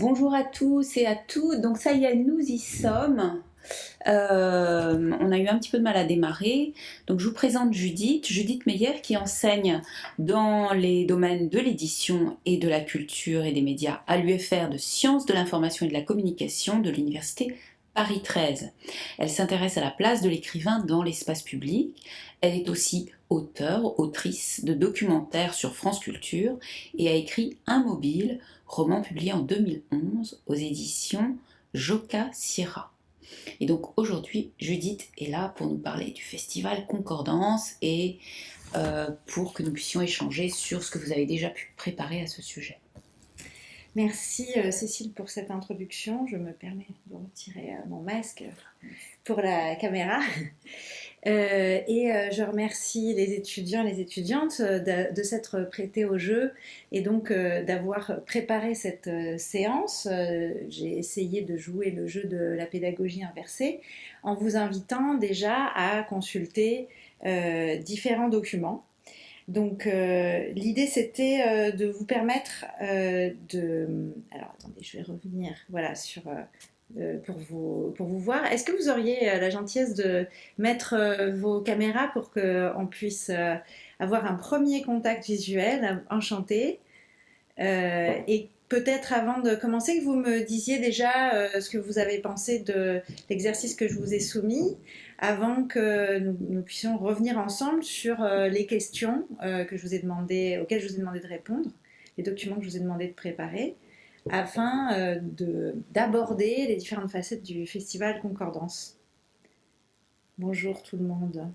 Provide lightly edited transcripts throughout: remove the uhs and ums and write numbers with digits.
Bonjour à tous et à toutes. Donc ça y est, nous y sommes. On a eu un petit peu de mal à démarrer. Donc je vous présente Judith Meyer qui enseigne dans les domaines de l'édition et de la culture et des médias à l'UFR de Sciences de l'information et de la communication de l'Université Paris 13. Elle s'intéresse à la place de l'écrivain dans l'espace public. Elle est aussi autrice de documentaires sur France Culture et a écrit Un mobile, roman publié en 2011 aux éditions Joka Sierra. Et donc aujourd'hui, Judith est là pour nous parler du festival Concordance et pour que nous puissions échanger sur ce que vous avez déjà pu préparer à ce sujet. Merci Cécile pour cette introduction. Je me permets de retirer mon masque pour la caméra. Je remercie les étudiants et les étudiantes de s'être prêtés au jeu et donc d'avoir préparé cette séance. J'ai essayé de jouer le jeu de la pédagogie inversée en vous invitant déjà à consulter différents documents. Donc l'idée c'était de vous permettre de... Alors attendez, je vais revenir sur... pour vous voir. Est-ce que vous auriez la gentillesse de mettre vos caméras pour qu'on puisse avoir un premier contact visuel, enchanté. Et peut-être avant de commencer, que vous me disiez déjà ce que vous avez pensé de l'exercice que je vous ai soumis, avant que nous puissions revenir ensemble sur les questions auxquelles je vous ai demandé de répondre, les documents que je vous ai demandé de préparer, afin d'aborder les différentes facettes du festival Concordance. Bonjour tout le monde.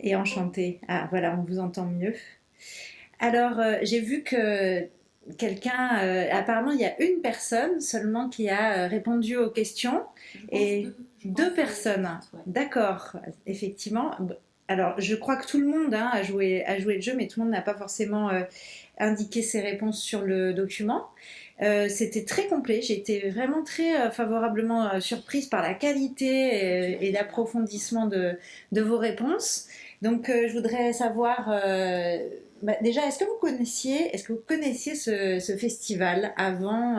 Et enchantée. Ah voilà, on vous entend mieux. Alors, j'ai vu que apparemment, il y a une personne seulement qui a répondu aux questions. Et deux personnes. D'accord, effectivement. Alors, je crois que tout le monde a joué le jeu, mais tout le monde n'a pas forcément indiqué ses réponses sur le document. C'était très complet. J'ai été vraiment très favorablement surprise par la qualité et l'approfondissement de vos réponses. Donc, je voudrais savoir, déjà, est-ce que vous connaissiez ce festival avant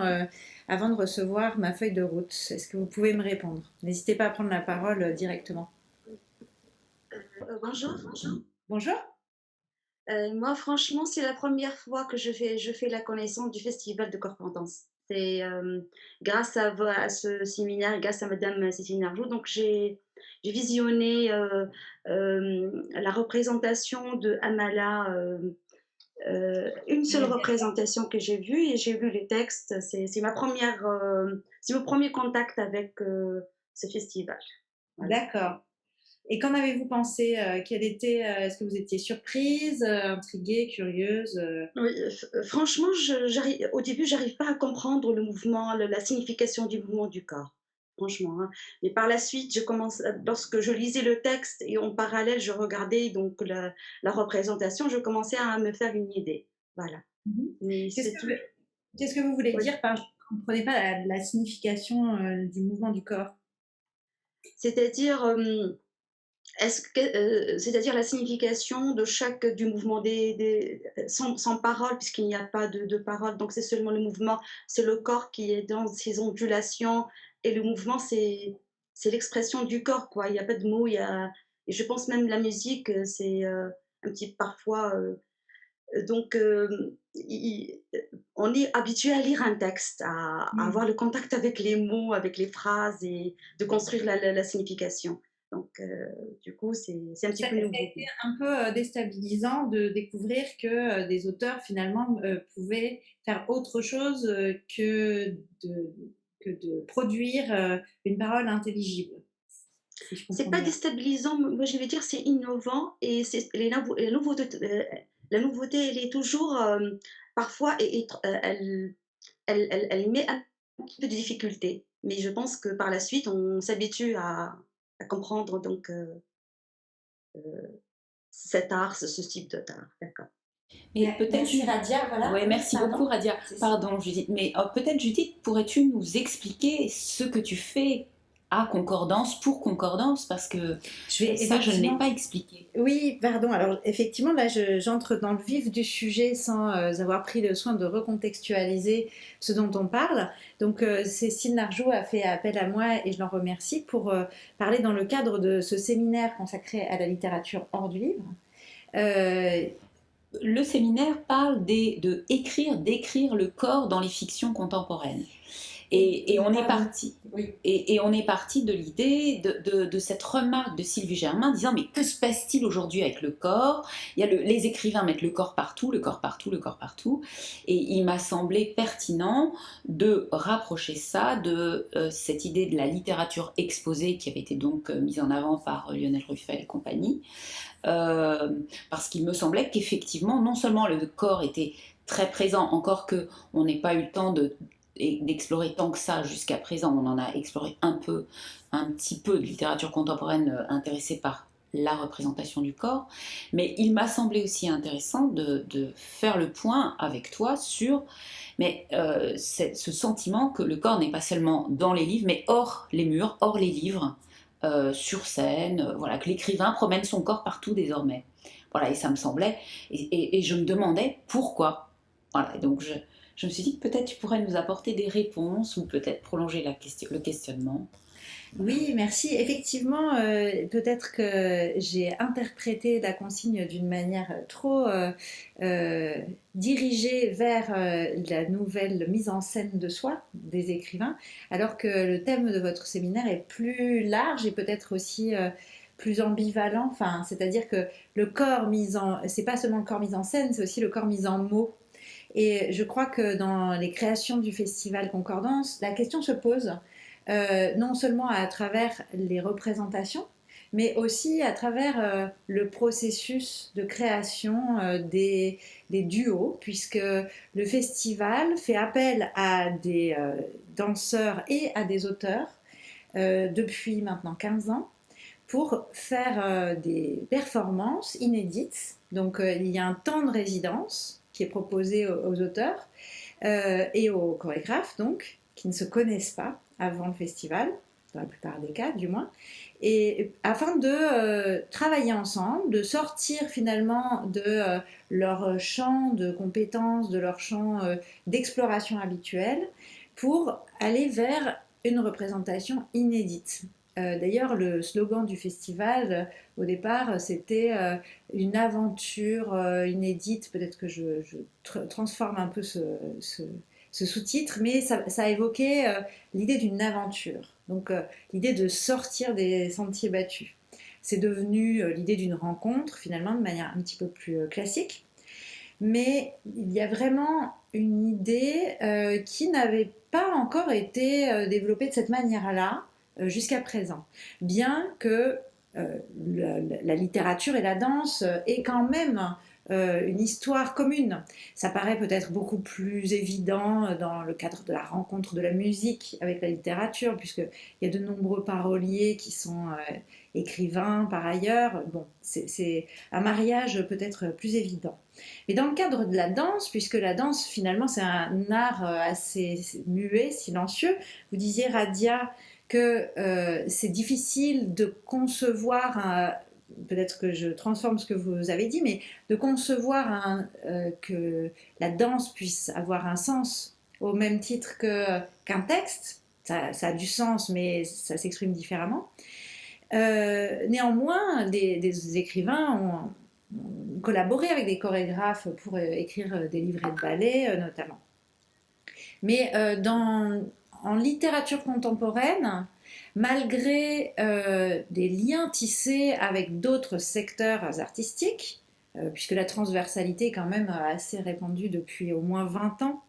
de recevoir ma feuille de route? Est-ce que vous pouvez me répondre? N'hésitez pas à prendre la parole directement. Bonjour. Bonjour. Moi, franchement, c'est la première fois que je fais la connaissance du Festival de Correspondance. C'est grâce à ce séminaire, grâce à Madame Cécile Narjou, donc j'ai visionné la représentation de Amala, une seule représentation que j'ai vue et j'ai lu les textes. C'est mon premier contact avec ce festival. Voilà. D'accord. Et qu'en avez-vous pensé? Est-ce que vous étiez surprise, intriguée, curieuse? Oui, franchement, au début, j'arrive pas à comprendre le mouvement, la signification du mouvement du corps, franchement, hein. Mais par la suite, lorsque je lisais le texte et en parallèle, je regardais donc la représentation, je commençais à me faire une idée. Voilà. Mais c'est tout. Qu'est-ce que vous voulez Oui. dire par je ne comprenais pas la signification du mouvement du corps? C'est-à-dire, c'est-à-dire la signification de du mouvement sans parole, puisqu'il n'y a pas de parole, donc c'est seulement le mouvement, c'est le corps qui est dans ses ondulations, et le mouvement, c'est l'expression du corps, quoi. Il n'y a pas de mots, et je pense même la musique, c'est un petit parfois. Donc, on est habitué à lire un texte, à avoir le contact avec les mots, avec les phrases, et de construire la signification. Donc, du coup, c'est un petit peu nouveau. Ça a été un peu déstabilisant de découvrir que des auteurs, finalement, pouvaient faire autre chose que de produire une parole intelligible. Si je comprends C'est pas bien. déstabilisant, moi je vais dire c'est innovant, et la nouveauté, elle est toujours, parfois, elle met un petit peu de difficulté. Mais je pense que par la suite, on s'habitue à comprendre donc cet art, ce type d'art. D'accord. Et peut-être Merci Radia, voilà. Ouais, merci Pardon. beaucoup Radia. Pardon Judith, mais peut-être Judith, pourrais-tu nous expliquer ce que tu fais à concordance pour concordance, parce que Je vais ça, je ne l'ai effectivement. pas expliqué. Oui, pardon. Alors effectivement, là, j'entre dans le vif du sujet sans avoir pris le soin de recontextualiser ce dont on parle. Donc Cécile Narjou a fait appel à moi et je l'en remercie pour parler dans le cadre de ce séminaire consacré à la littérature hors du livre. Euh, Le séminaire parle d'écrire le corps dans les fictions contemporaines. Et on est parti. Oui. Et on est parti de l'idée de cette remarque de Sylvie Germain disant mais que se passe-t-il aujourd'hui avec le corps? Il y a les écrivains mettent le corps partout, le corps partout, le corps partout. Et il m'a semblé pertinent de rapprocher ça de cette idée de la littérature exposée qui avait été donc mise en avant par Lionel Ruffel et compagnie. Parce qu'il me semblait qu'effectivement, non seulement le corps était très présent, encore qu'on n'ait pas eu le temps d'explorer tant que ça jusqu'à présent, on en a exploré un petit peu de littérature contemporaine intéressée par la représentation du corps, mais il m'a semblé aussi intéressant de faire le point avec toi sur ce sentiment que le corps n'est pas seulement dans les livres, mais hors les murs, hors les livres, sur scène, voilà, que l'écrivain promène son corps partout désormais. Voilà, et ça me semblait, et je me demandais pourquoi. Voilà, et donc je me suis dit que peut-être tu pourrais nous apporter des réponses ou peut-être prolonger le questionnement. Oui, merci. Effectivement, peut-être que j'ai interprété la consigne d'une manière trop dirigée vers la nouvelle mise en scène de soi des écrivains, alors que le thème de votre séminaire est plus large et peut-être aussi plus ambivalent. Enfin, c'est-à-dire que le corps c'est pas seulement le corps mis en scène, c'est aussi le corps mis en mots. Et je crois que dans les créations du festival Concordance, la question se pose non seulement à travers les représentations, mais aussi à travers le processus de création des duos, puisque le festival fait appel à des danseurs et à des auteurs depuis maintenant 15 ans pour faire des performances inédites. Donc il y a un temps de résidence qui est proposé aux auteurs et aux chorégraphes, donc, qui ne se connaissent pas avant le festival, dans la plupart des cas du moins, et afin de travailler ensemble, de sortir finalement de leur champ de compétences, de leur champ d'exploration habituel, pour aller vers une représentation inédite. D'ailleurs, le slogan du festival, au départ, c'était une aventure inédite. Peut-être que je transforme un peu ce sous-titre, mais ça évoquait l'idée d'une aventure. Donc, l'idée de sortir des sentiers battus. C'est devenu l'idée d'une rencontre, finalement, de manière un petit peu plus classique. Mais il y a vraiment une idée qui n'avait pas encore été développée de cette manière-là jusqu'à présent. Bien que la littérature et la danse aient quand même une histoire commune. Ça paraît peut-être beaucoup plus évident dans le cadre de la rencontre de la musique avec la littérature, puisqu'il y a de nombreux paroliers qui sont écrivains par ailleurs. Bon, c'est un mariage peut-être plus évident. Mais dans le cadre de la danse, puisque la danse finalement c'est un art assez muet, silencieux, vous disiez Radia que c'est difficile de concevoir peut-être que je transforme ce que vous avez dit, mais de concevoir que la danse puisse avoir un sens au même titre qu'un texte, ça a du sens, mais ça s'exprime différemment. Néanmoins, des écrivains ont collaboré avec des chorégraphes pour écrire des livrets de ballet, notamment. Mais en littérature contemporaine, malgré des liens tissés avec d'autres secteurs artistiques, puisque la transversalité est quand même assez répandue depuis au moins 20 ans,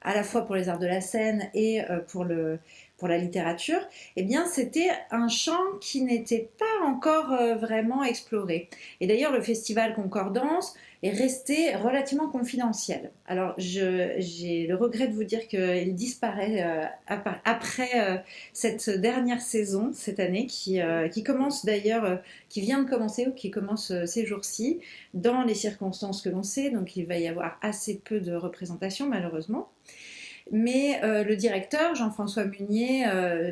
à la fois pour les arts de la scène et pour la littérature, eh bien c'était un champ qui n'était pas encore vraiment exploré. Et d'ailleurs, le festival Concordance est resté relativement confidentiel. Alors, j'ai le regret de vous dire qu'il disparaît après cette dernière saison, cette année, qui commence d'ailleurs, qui vient de commencer ou qui commence ces jours-ci, dans les circonstances que l'on sait, donc il va y avoir assez peu de représentation, malheureusement. Mais le directeur, Jean-François Munier,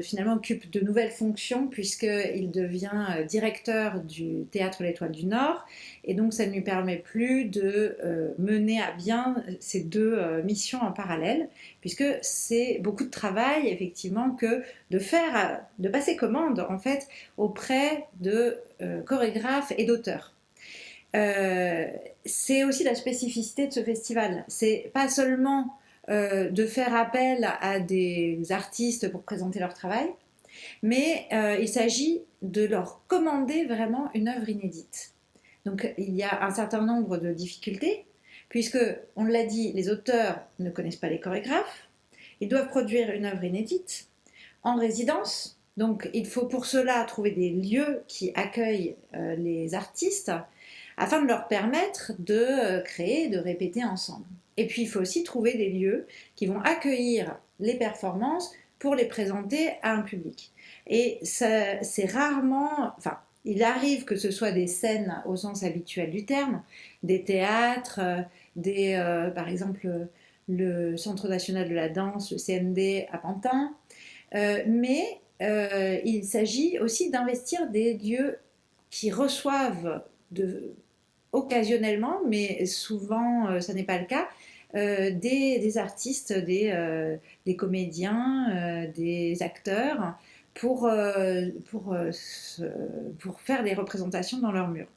finalement occupe de nouvelles fonctions puisqu'il devient directeur du Théâtre L'Étoile du Nord. Et donc ça ne lui permet plus de mener à bien ces deux missions en parallèle, puisque c'est beaucoup de travail, effectivement, que de passer commande, en fait, auprès de chorégraphes et d'auteurs. C'est aussi la spécificité de ce festival. C'est pas seulement de faire appel à des artistes pour présenter leur travail, mais il s'agit de leur commander vraiment une œuvre inédite. Donc il y a un certain nombre de difficultés, puisque, on l'a dit, les auteurs ne connaissent pas les chorégraphes, ils doivent produire une œuvre inédite en résidence, donc il faut pour cela trouver des lieux qui accueillent les artistes, afin de leur permettre de créer, de répéter ensemble. Et puis il faut aussi trouver des lieux qui vont accueillir les performances pour les présenter à un public. Et c'est rarement, enfin, il arrive que ce soit des scènes au sens habituel du terme, des théâtres, par exemple le Centre national de la danse, le CND à Pantin, mais il s'agit aussi d'investir des lieux qui reçoivent occasionnellement, mais souvent ça n'est pas le cas, des artistes, des comédiens, des acteurs pour faire des représentations dans leurs murs.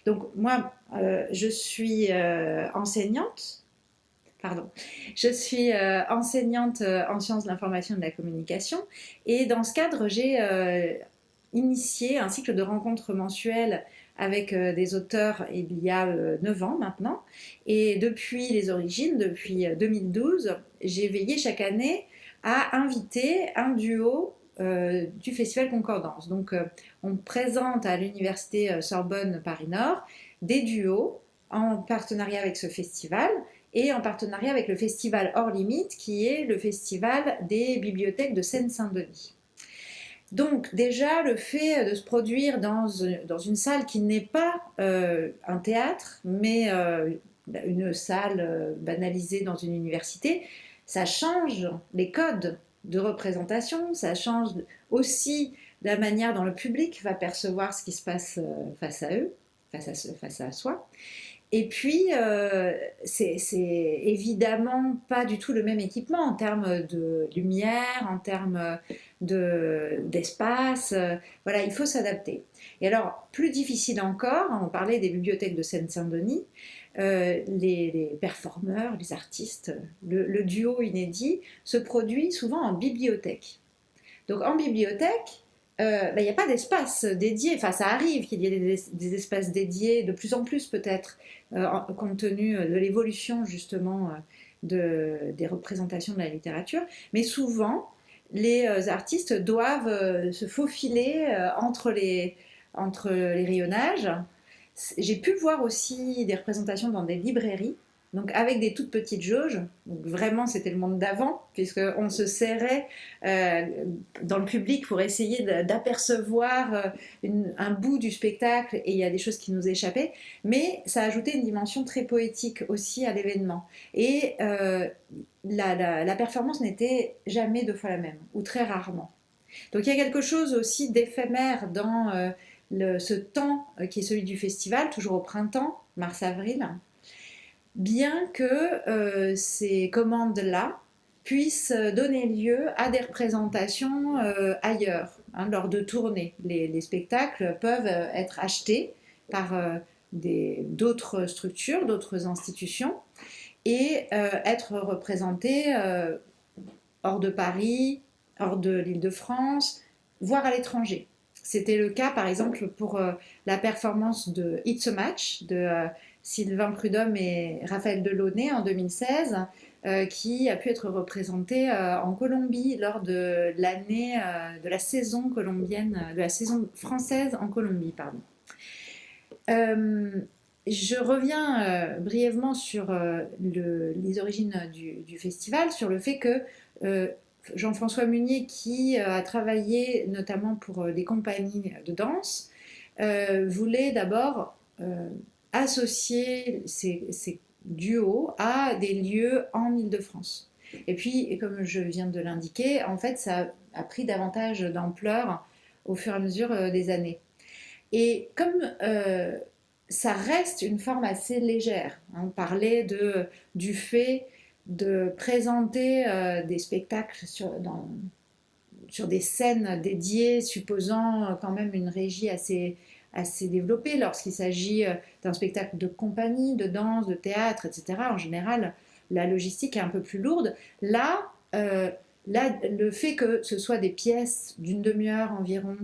Donc moi, je suis enseignante. Pardon. Je suis enseignante en sciences de l'information et de la communication, et dans ce cadre, j'ai initié un cycle de rencontres mensuelles avec des auteurs il y a 9 ans maintenant. Et depuis les origines, depuis 2012, j'ai veillé chaque année à inviter un duo du Festival Concordance. Donc on présente à l'université Sorbonne Paris-Nord des duos en partenariat avec ce festival et en partenariat avec le festival Hors Limite, qui est le festival des bibliothèques de Seine-Saint-Denis. Donc déjà, le fait de se produire dans une salle qui n'est pas un théâtre, mais une salle banalisée dans une université, ça change les codes de représentation, ça change aussi la manière dont le public va percevoir ce qui se passe face à eux, face à soi. Et puis, c'est évidemment pas du tout le même équipement en termes de lumière, en termes d'espace. Voilà, il faut s'adapter. Et alors, plus difficile encore, on parlait des bibliothèques de Seine-Saint-Denis, les performeurs, les artistes, le duo inédit se produit souvent en bibliothèque. Donc en bibliothèque, il n'y a pas d'espace dédié. Enfin, ça arrive qu'il y ait des espaces dédiés, de plus en plus peut-être, compte tenu de l'évolution justement des représentations de la littérature. Mais souvent, les artistes doivent se faufiler entre les rayonnages. J'ai pu voir aussi des représentations dans des librairies, donc avec des toutes petites jauges. Donc vraiment, c'était le monde d'avant, puisqu'on se serrait dans le public pour essayer d'apercevoir un bout du spectacle, et il y a des choses qui nous échappaient. Mais ça ajoutait une dimension très poétique aussi à l'événement. Et la performance n'était jamais 2 fois la même, ou très rarement. Donc il y a quelque chose aussi d'éphémère dans ce temps qui est celui du festival, toujours au printemps, mars-avril, bien que ces commandes-là puissent donner lieu à des représentations ailleurs, lors de tournées. Les spectacles peuvent être achetés par d'autres structures, d'autres institutions, et être représentés hors de Paris, hors de l'Île-de-France, voire à l'étranger. C'était le cas, par exemple, pour la performance de It's a Match de Sylvain Prudhomme et Raphaël Delaunay en 2016, qui a pu être représentée en Colombie lors de l'année de la saison colombienne, de la saison française en Colombie, pardon. Je reviens brièvement sur les origines du festival, sur le fait que Jean-François Munier, qui a travaillé notamment pour des compagnies de danse, voulait d'abord associer ces duos à des lieux en Île-de-France. Et puis, et comme je viens de l'indiquer, en fait, ça a pris davantage d'ampleur au fur et à mesure des années. Et comme ça reste une forme assez légère, hein, on parlait du fait de présenter des spectacles sur des scènes dédiées, supposant quand même une régie assez développée lorsqu'il s'agit d'un spectacle de compagnie, de danse, de théâtre, etc. En général, la logistique est un peu plus lourde. Là, le fait que ce soit des pièces d'une demi-heure environ,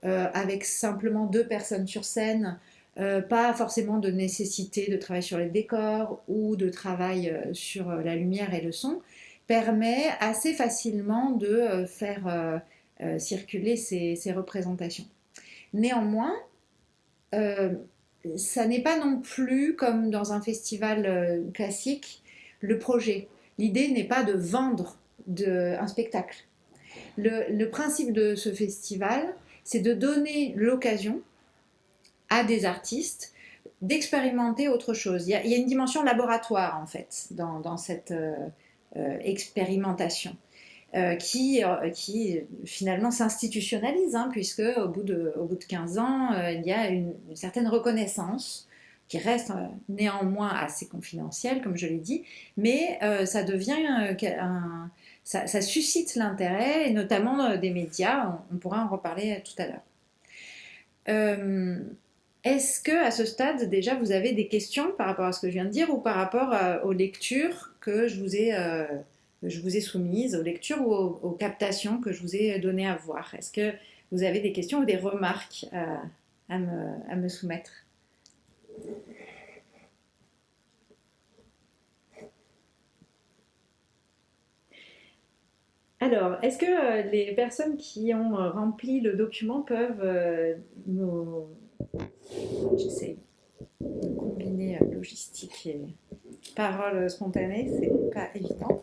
avec simplement 2 personnes sur scène, pas forcément de nécessité de travail sur les décors ou de travail sur la lumière et le son, permet assez facilement de faire circuler ces représentations. Néanmoins, euh, ça n'est pas non plus comme dans un festival classique le projet. L'idée n'est pas de vendre un spectacle. Le principe de ce festival, c'est de donner l'occasion à des artistes d'expérimenter autre chose. Il y a une dimension laboratoire en fait dans cette expérimentation. Qui finalement s'institutionnalise, hein, puisque au bout de 15 ans, il y a une certaine reconnaissance qui reste néanmoins assez confidentielle, comme je l'ai dit, mais ça devient ça suscite l'intérêt, et notamment des médias. On pourra en reparler tout à l'heure. Est-ce que à ce stade déjà vous avez des questions par rapport à ce que je viens de dire, ou par rapport aux lectures que je vous ai soumises, aux lectures ou aux captations que je vous ai données à voir? Est-ce que vous avez des questions ou des remarques à me soumettre? Alors, est-ce que les personnes qui ont rempli le document peuvent nous... J'essaie de combiner logistique et parole spontanée, c'est pas évident.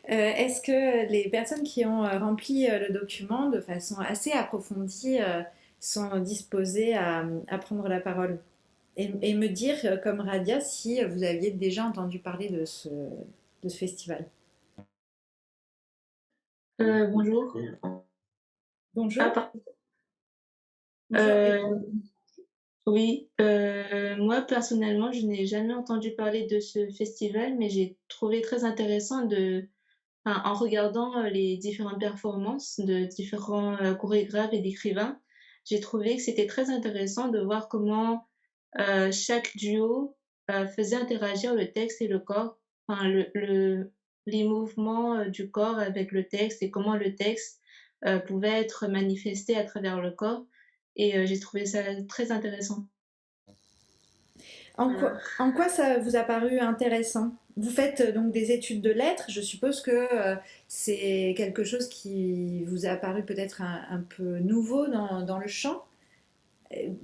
Est-ce que les personnes qui ont rempli le document de façon assez approfondie sont disposées à prendre la parole et me dire, comme Radia, si vous aviez déjà entendu parler de ce festival? Bonjour. Bonjour. Ah, par- Bonjour. euh, oui, moi personnellement, je n'ai jamais entendu parler de ce festival, mais j'ai trouvé très intéressant en regardant les différentes performances de différents chorégraphes et d'écrivains, j'ai trouvé que c'était très intéressant de voir comment chaque duo faisait interagir le texte et le corps, enfin, les mouvements du corps avec le texte et comment le texte pouvait être manifesté à travers le corps. Et j'ai trouvé ça très intéressant. En quoi ça vous a paru intéressant? Vous faites donc des études de lettres. Je suppose que c'est quelque chose qui vous a paru peut-être un peu nouveau dans le champ.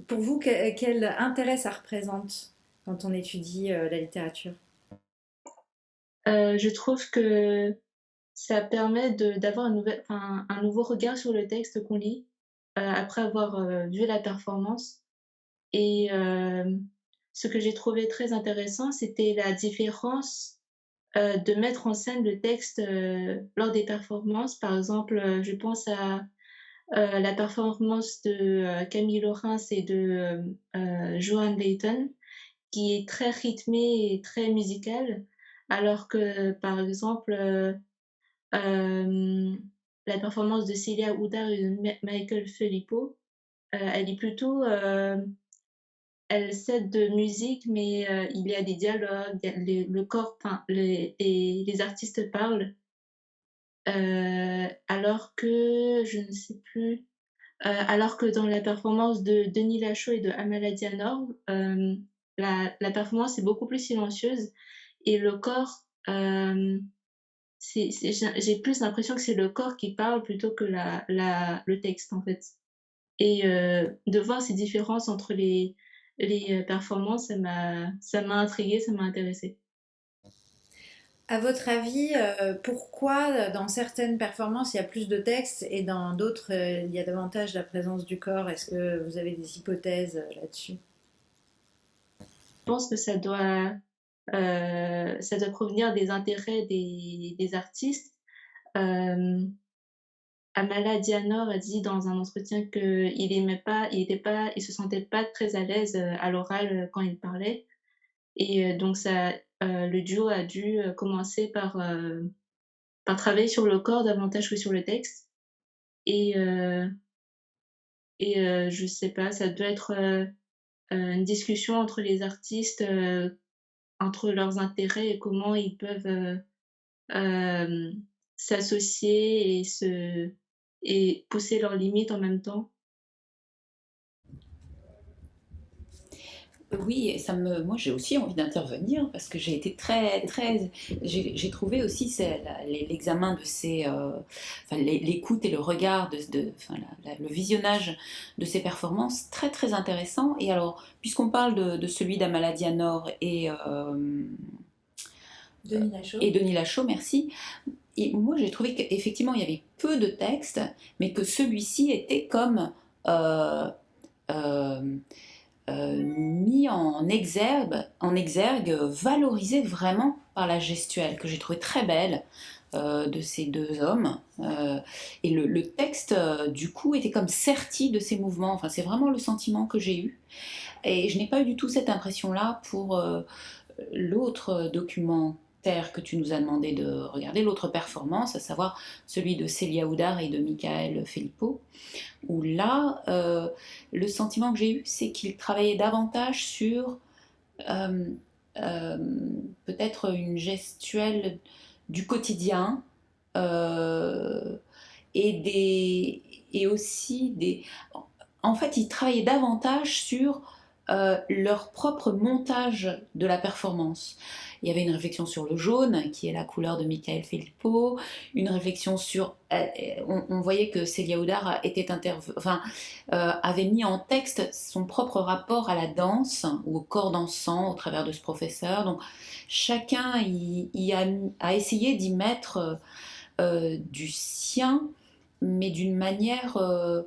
Pour vous, quel intérêt ça représente quand on étudie la littérature? Je trouve que ça permet d'avoir un nouveau regard sur le texte qu'on lit après avoir vu la performance. Et ce que j'ai trouvé très intéressant, c'était la différence de mettre en scène le texte lors des performances. Par exemple, je pense à la performance de Camille Laurens et de Joan Layton, qui est très rythmée et très musicale, alors que, par exemple, la performance de Célia Oudard et de Michael Filippo, elle est plutôt elle cède de musique, mais il y a des dialogues, il y a le corps, enfin, les artistes parlent, alors que je ne sais plus, alors que dans la performance de Denis Lachaud et de Amala Dianor, la performance est beaucoup plus silencieuse et le corps, j'ai plus l'impression que c'est le corps qui parle plutôt que le texte en fait. Et de voir ces différences entre les performances, ça m'a intriguée, ça m'a intéressée. À votre avis, pourquoi dans certaines performances il y a plus de texte et dans d'autres il y a davantage la présence du corps? Est-ce que vous avez des hypothèses là-dessus? Je pense que ça doit ça doit provenir des intérêts des artistes. Hem, Amala Dianor a dit dans un entretien qu'il se sentait pas très à l'aise, à l'oral, quand il parlait et donc le duo a dû, commencer par travailler sur le corps davantage que sur le texte et heu je sais pas, ça doit être, une discussion entre les artistes, entre leurs intérêts et comment ils peuvent, s'associer et pousser leurs limites en même temps. Oui, et moi j'ai aussi envie d'intervenir parce que j'ai été j'ai trouvé aussi l'examen de enfin, l'écoute et le regard enfin, le visionnage de ces performances très très intéressant. Et alors, puisqu'on parle de celui d'Amala Dianor Denis Lachaud. et Denis Lachaud, merci. Et moi j'ai trouvé qu'effectivement il y avait peu de textes, mais que celui-ci était comme euh, mis en exergue, valorisé vraiment par la gestuelle, que j'ai trouvé très belle de ces deux hommes. Et le texte, du coup, était comme serti de ces mouvements. Enfin, c'est vraiment le sentiment que j'ai eu. Et je n'ai pas eu du tout cette impression-là pour l'autre documentaire que tu nous as demandé de regarder, l'autre performance, à savoir celui de Célia Oudard et de Michael Filippo, où là, le sentiment que j'ai eu, c'est qu'il travaillait davantage sur euh, euh, peut-être une gestuelle du quotidien euh, et aussi des... En fait, il travaillait davantage sur leur propre montage de la performance. Il y avait une réflexion sur le jaune, qui est la couleur de Michael Filippo, une réflexion sur... on voyait que Célia Oudard avait mis en texte son propre rapport à la danse, ou au corps dansant, au travers de ce professeur. Donc chacun a essayé d'y mettre du sien, mais d'une manière euh,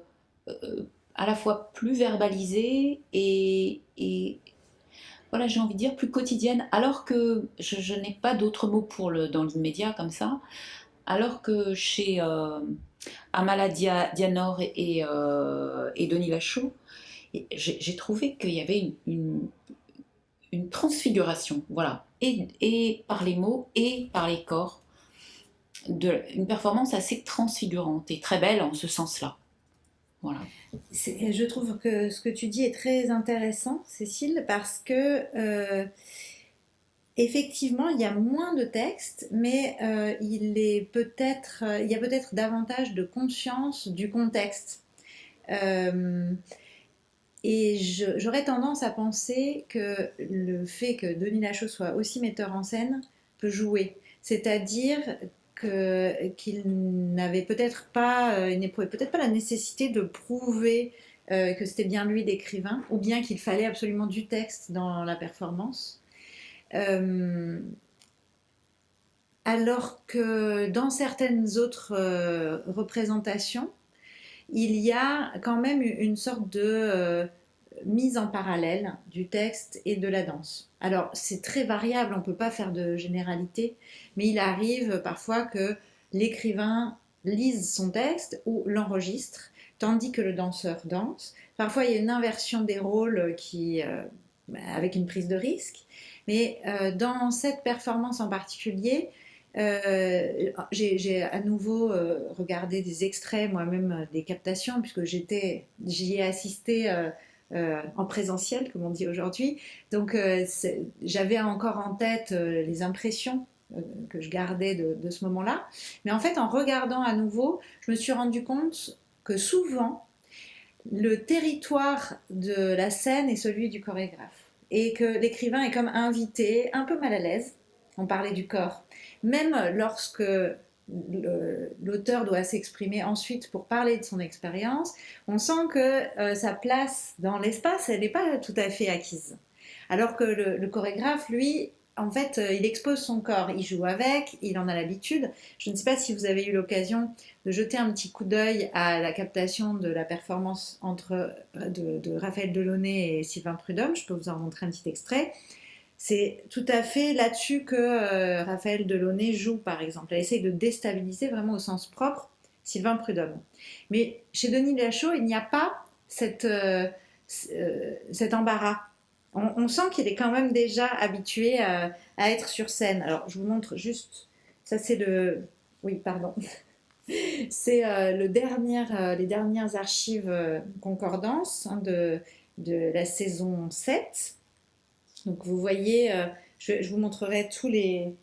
à la fois plus verbalisée et voilà, j'ai envie de dire plus quotidienne, alors que je n'ai pas d'autres mots dans l'immédiat comme ça, alors que chez Amala Dianor et Denis Lachaud, j'ai trouvé qu'il y avait une transfiguration, voilà, et par les mots et par les corps, une performance assez transfigurante et très belle en ce sens-là. Voilà. Je trouve que ce que tu dis est très intéressant, Cécile, parce que effectivement, il y a moins de texte, mais il y a peut-être davantage de conscience du contexte. Euh, et j'aurais tendance à penser que le fait que Denis Lachaud soit aussi metteur en scène peut jouer. C'est-à-dire qu'il n'avait peut-être pas, il n'éprouvait peut-être pas la nécessité de prouver que c'était bien lui l'écrivain, ou bien qu'il fallait absolument du texte dans la performance. Euh, alors que dans certaines autres représentations, il y a quand même une sorte de mise en parallèle du texte et de la danse. Alors c'est très variable, on ne peut pas faire de généralité, mais il arrive parfois que l'écrivain lise son texte ou l'enregistre, tandis que le danseur danse. Parfois il y a une inversion des rôles avec une prise de risque, mais dans cette performance en particulier, j'ai à nouveau regardé des extraits, moi-même des captations, puisque j'y ai assisté en présentiel, comme on dit aujourd'hui. Donc j'avais encore en tête les impressions que je gardais de ce moment-là. Mais en fait, en regardant à nouveau, je me suis rendu compte que souvent, le territoire de la scène est celui du chorégraphe. Et que l'écrivain est comme invité, un peu mal à l'aise. On parlait du corps. Même lorsque l'auteur doit s'exprimer ensuite pour parler de son expérience, on sent que sa place dans l'espace, elle n'est pas tout à fait acquise. Alors que le chorégraphe, lui, en fait, il expose son corps, il joue avec, il en a l'habitude. Je ne sais pas si vous avez eu l'occasion de jeter un petit coup d'œil à la captation de la performance de Raphaël Delaunay et Sylvain Prudhomme. Je peux vous en montrer un petit extrait. C'est tout à fait là-dessus que Raphaël Delaunay joue, par exemple. Elle essaye de déstabiliser vraiment au sens propre Sylvain Prudhomme. Mais chez Denis Lachaud, il n'y a pas cet embarras. On sent qu'il est quand même déjà habitué à être sur scène. Alors, je vous montre juste. Ça, c'est le. Oui, pardon. C'est les dernières archives concordance de la saison 7. Donc vous voyez, je vous montrerai toutes les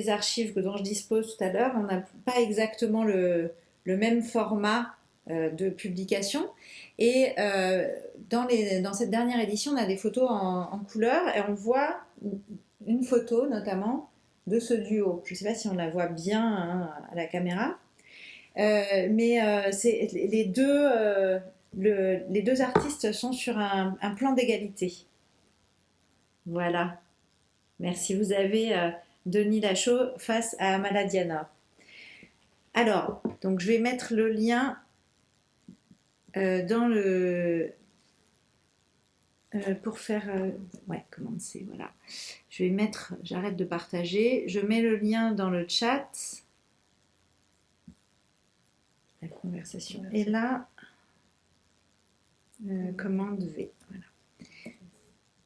archives dont je dispose tout à l'heure. On n'a pas exactement le même format de publication. Et dans cette dernière édition, on a des photos en couleur et on voit une photo notamment de ce duo. Je ne sais pas si on la voit bien hein, à la caméra. Mais les deux artistes sont sur un plan d'égalité. Voilà. Merci. Vous avez Denis Lachaud face à Amala Diana. Alors, donc je vais mettre le lien dans le... pour faire... ouais, commencer, voilà. Je vais mettre... J'arrête de partager. Je mets le lien dans le chat. La conversation est là. Commande V. Voilà.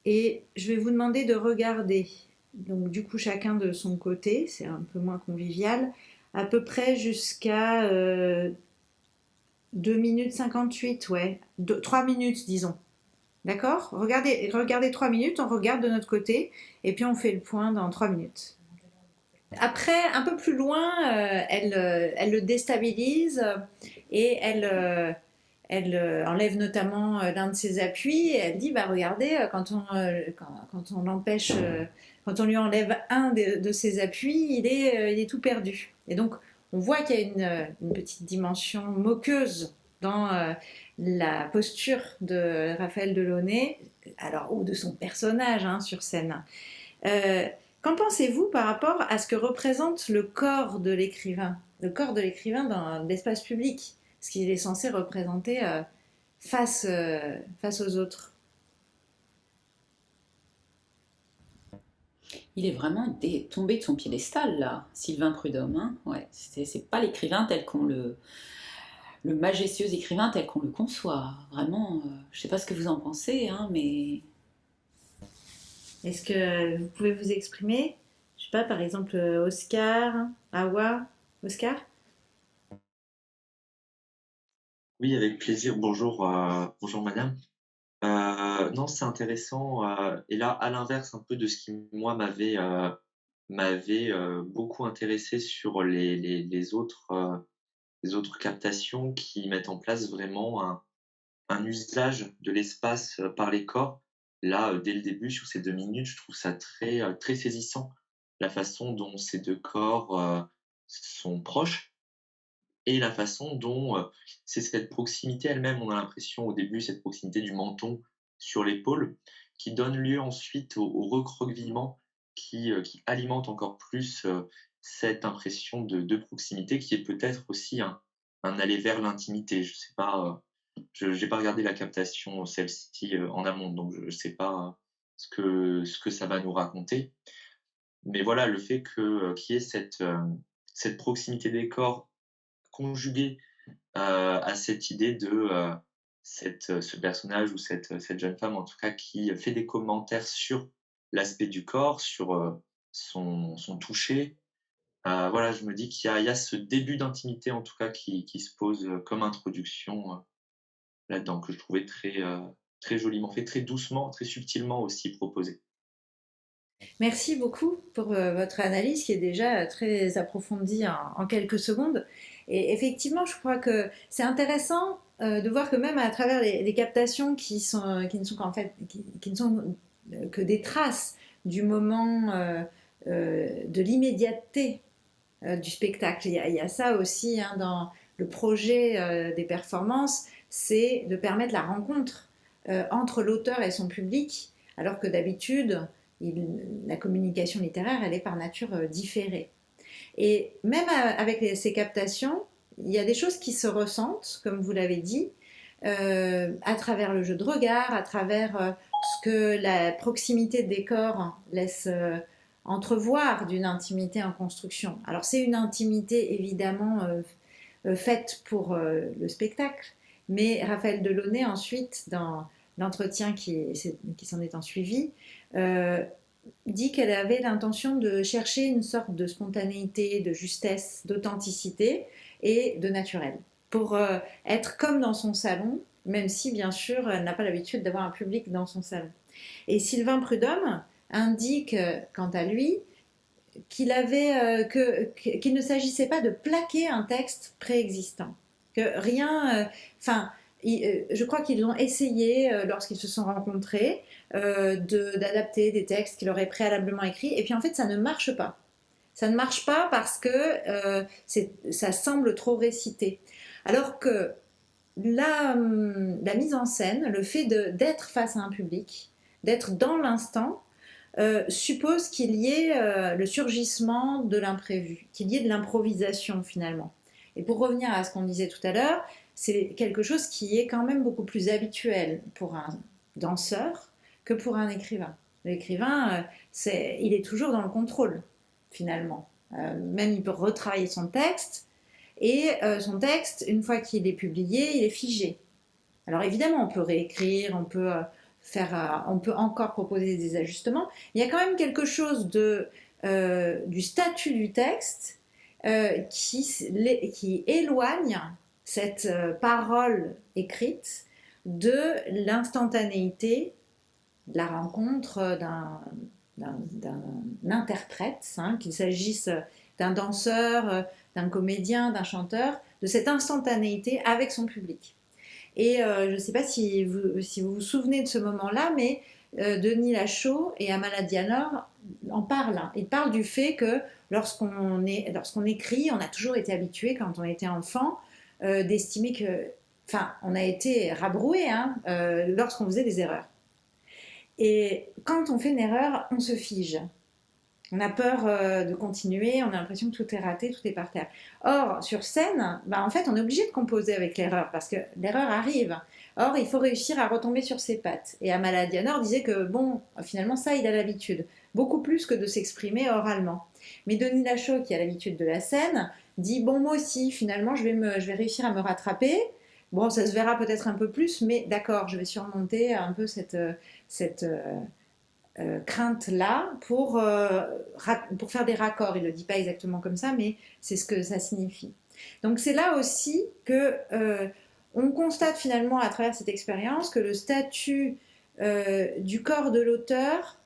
Et je vais vous demander de regarder, donc du coup chacun de son côté, c'est un peu moins convivial, à peu près jusqu'à 2 minutes 58, ouais, 3 minutes disons. D'accord ? Regardez 3 minutes, on regarde de notre côté, et puis on fait le point dans 3 minutes. Après, un peu plus loin, elle le déstabilise et elle enlève notamment l'un de ses appuis et elle dit bah regardez quand on l'empêche quand on lui enlève un de ses appuis il est tout perdu et donc on voit qu'il y a une petite dimension moqueuse dans la posture de Raphaël Delaunay alors ou de son personnage hein, sur scène. Qu'en pensez-vous par rapport à ce que représente le corps de l'écrivain dans l'espace public, ce qu'il est censé représenter face aux autres? Il est vraiment tombé de son piédestal, là, Sylvain Prudhomme. Hein ouais, c'est pas l'écrivain tel qu'on le majestueux écrivain tel qu'on le conçoit. Vraiment, je sais pas ce que vous en pensez, hein, mais... Est-ce que vous pouvez vous exprimer? Je sais pas, par exemple, Oscar, Awa, Oscar? Oui, avec plaisir. Bonjour, bonjour madame. Non, c'est intéressant. Et là, à l'inverse un peu de ce qui, moi, m'avait beaucoup intéressé sur les autres captations qui mettent en place vraiment un usage de l'espace par les corps. Là, dès le début, sur ces 2 minutes, je trouve ça très saisissant, la façon dont ces 2 corps sont proches et la façon dont c'est cette proximité elle-même. On a l'impression au début, cette proximité du menton sur l'épaule, qui donne lieu ensuite au recroquevillement qui alimente encore plus cette impression de proximité qui est peut-être aussi un aller vers l'intimité. Je sais pas, je n'ai pas regardé la captation, celle-ci, en amont, donc je ne sais pas ce que ça va nous raconter. Mais voilà, le fait qu'il y ait cette proximité des corps conjuguée à cette idée de ce personnage ou cette jeune femme, en tout cas, qui fait des commentaires sur l'aspect du corps, sur son toucher. Voilà, je me dis qu'il y a ce début d'intimité, en tout cas, qui se pose comme introduction là-dedans, que je trouvais très joliment fait, très doucement, très subtilement aussi proposé. Merci beaucoup pour votre analyse qui est déjà très approfondie en quelques secondes. Et effectivement, je crois que c'est intéressant de voir que même à travers les captations qui ne sont que des traces du moment de l'immédiateté du spectacle. Il y a ça aussi hein, dans le projet des performances, c'est de permettre la rencontre entre l'auteur et son public, alors que d'habitude, la communication littéraire, elle est par nature différée. Et même avec ces captations, il y a des choses qui se ressentent, comme vous l'avez dit, à travers le jeu de regard, à travers ce que la proximité des corps laisse entrevoir d'une intimité en construction. Alors c'est une intimité évidemment faite pour le spectacle, mais Raphaël Delaunay ensuite, dans l'entretien qui s'en est ensuivi, dit qu'elle avait l'intention de chercher une sorte de spontanéité, de justesse, d'authenticité et de naturel, pour être comme dans son salon, même si bien sûr elle n'a pas l'habitude d'avoir un public dans son salon. Et Sylvain Prudhomme indique quant à lui qu'il ne s'agissait pas de plaquer un texte préexistant, que rien, je crois qu'ils ont essayé lorsqu'ils se sont rencontrés d'adapter des textes qu'il aurait préalablement écrits, et puis en fait ça ne marche pas. Ça ne marche pas parce que ça semble trop récité. Alors que la mise en scène, le fait d'être face à un public, d'être dans l'instant, suppose qu'il y ait le surgissement de l'imprévu, qu'il y ait de l'improvisation finalement. Et pour revenir à ce qu'on disait tout à l'heure, c'est quelque chose qui est quand même beaucoup plus habituel pour un danseur que pour un écrivain. L'écrivain, il est toujours dans le contrôle finalement. Même il peut retravailler son texte, et son texte, une fois qu'il est publié, il est figé. Alors évidemment, on peut réécrire, on peut encore proposer des ajustements. Il y a quand même quelque chose du statut du texte qui éloigne cette parole écrite de l'instantanéité de la rencontre d'un interprète, hein, qu'il s'agisse d'un danseur, d'un comédien, d'un chanteur, de cette instantanéité avec son public. Et je ne sais pas si vous vous souvenez de ce moment-là, mais Denis Lachaud et Amala Dianor en parlent. Ils parlent du fait que lorsqu'on écrit, on a toujours été habitué, quand on était enfant, d'estimer que... Enfin, on a été rabroué lorsqu'on faisait des erreurs. Et quand on fait une erreur, on se fige. On a peur de continuer, on a l'impression que tout est raté, tout est par terre. Or, sur scène, en fait, on est obligé de composer avec l'erreur, parce que l'erreur arrive. Or, il faut réussir à retomber sur ses pattes. Et Amala Dianor disait que, finalement, ça, il a l'habitude. Beaucoup plus que de s'exprimer oralement. Mais Denis Lachaud, qui a l'habitude de la scène, dit, moi aussi, finalement, je vais réussir à me rattraper. Bon, ça se verra peut-être un peu plus, mais d'accord, je vais surmonter un peu cette crainte-là pour faire des raccords. Il ne le dit pas exactement comme ça, mais c'est ce que ça signifie. Donc c'est là aussi que on constate finalement à travers cette expérience que le statut du corps de l'auteur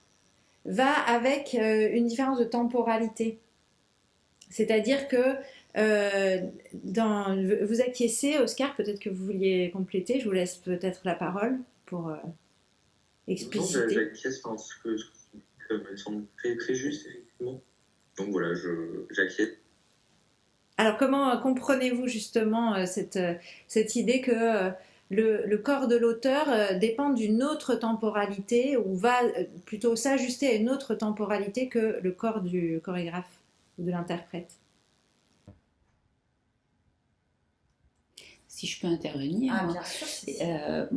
va avec une différence de temporalité. C'est-à-dire que vous acquiescez, Oscar, peut-être que vous vouliez compléter, je vous laisse peut-être la parole pour expliciter. J'acquiesce, ce que me semble très, très juste, effectivement. Donc voilà, j'acquiesce. Alors comment comprenez-vous justement cette idée que le corps de l'auteur dépend d'une autre temporalité, ou va plutôt s'ajuster à une autre temporalité que le corps du chorégraphe ou de l'interprète? Si je peux intervenir. Bien sûr.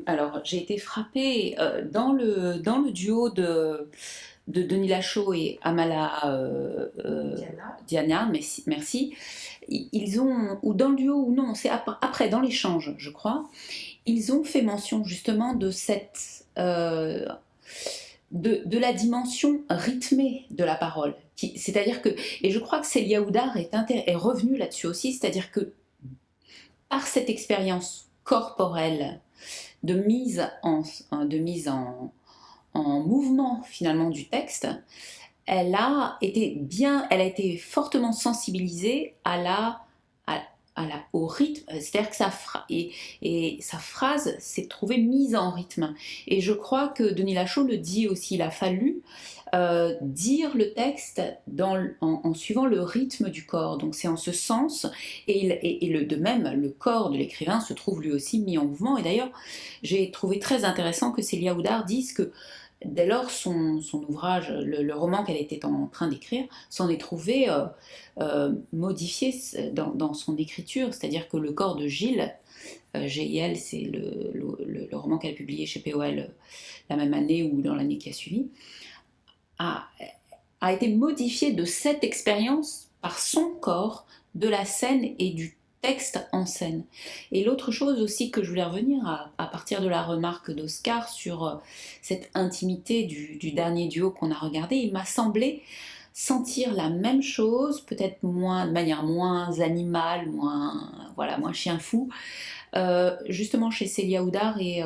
Alors, j'ai été frappée dans le duo de Denis Lachaud et Amala Diana, merci. Ils ont, ou dans le duo ou non, c'est après, dans l'échange, je crois, ils ont fait mention justement de cette... de la dimension rythmée de la parole. C'est-à-dire que, et je crois que Célia Houdard est revenue là-dessus aussi, c'est-à-dire que par cette expérience corporelle de mise en mouvement finalement du texte, elle a été fortement sensibilisée au rythme, c'est-à-dire que sa phrase s'est trouvée mise en rythme. Et je crois que Denis Lachaud le dit aussi, il a fallu dire le texte en suivant le rythme du corps. Donc c'est en ce sens, de même, le corps de l'écrivain se trouve lui aussi mis en mouvement. Et d'ailleurs, j'ai trouvé très intéressant que Célia Houdard dise que dès lors, son ouvrage, le roman qu'elle était en train d'écrire, s'en est trouvé modifié dans son écriture, c'est-à-dire que le corps de Gilles, GIL, c'est le roman qu'elle a publié chez POL la même année ou dans l'année qui a suivi, a, a été modifié de cette expérience par son corps, de la scène et du texte en scène. Et l'autre chose aussi que je voulais revenir à partir de la remarque d'Oscar sur cette intimité du dernier duo qu'on a regardé, il m'a semblé sentir la même chose, peut-être de manière moins animale, moins chien fou, justement chez Célia Oudard et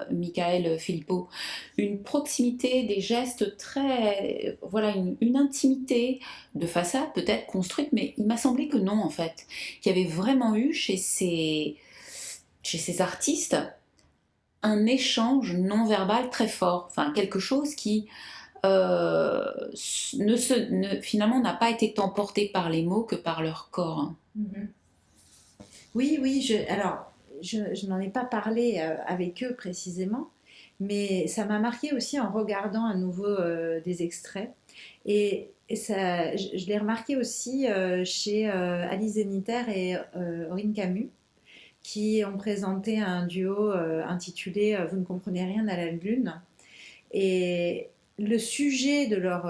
Michael Philippot. Une proximité des gestes très... Voilà, une intimité de façade peut-être construite, mais il m'a semblé que non en fait. Qu'il y avait vraiment eu chez ces artistes un échange non verbal très fort, enfin quelque chose qui finalement n'a pas été tant porté par les mots que par leur corps. Oui, alors je n'en ai pas parlé avec eux précisément, mais ça m'a marqué aussi en regardant à nouveau des extraits. Et je l'ai remarqué aussi chez Alice Zeniter et Aurine Camus, qui ont présenté un duo intitulé Vous ne comprenez rien à la lune. Et le sujet de leur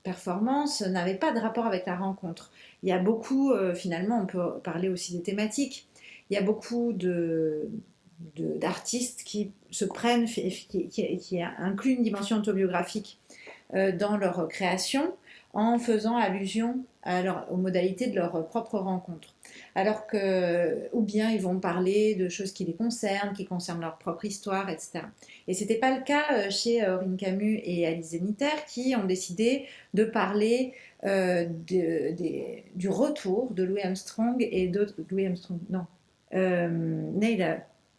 performance n'avait pas de rapport avec la rencontre. Il y a beaucoup, finalement, on peut parler aussi des thématiques. Il y a beaucoup d'artistes qui se prennent, qui incluent une dimension autobiographique dans leur création en faisant allusion aux modalités de leur propre rencontre. Alors que, ou bien ils vont parler de choses qui les concernent, qui concernent leur propre histoire, etc. Et ce n'était pas le cas chez Aurine Camus et Alice Zeniter qui ont décidé de parler du retour de Louis Armstrong et d'autres.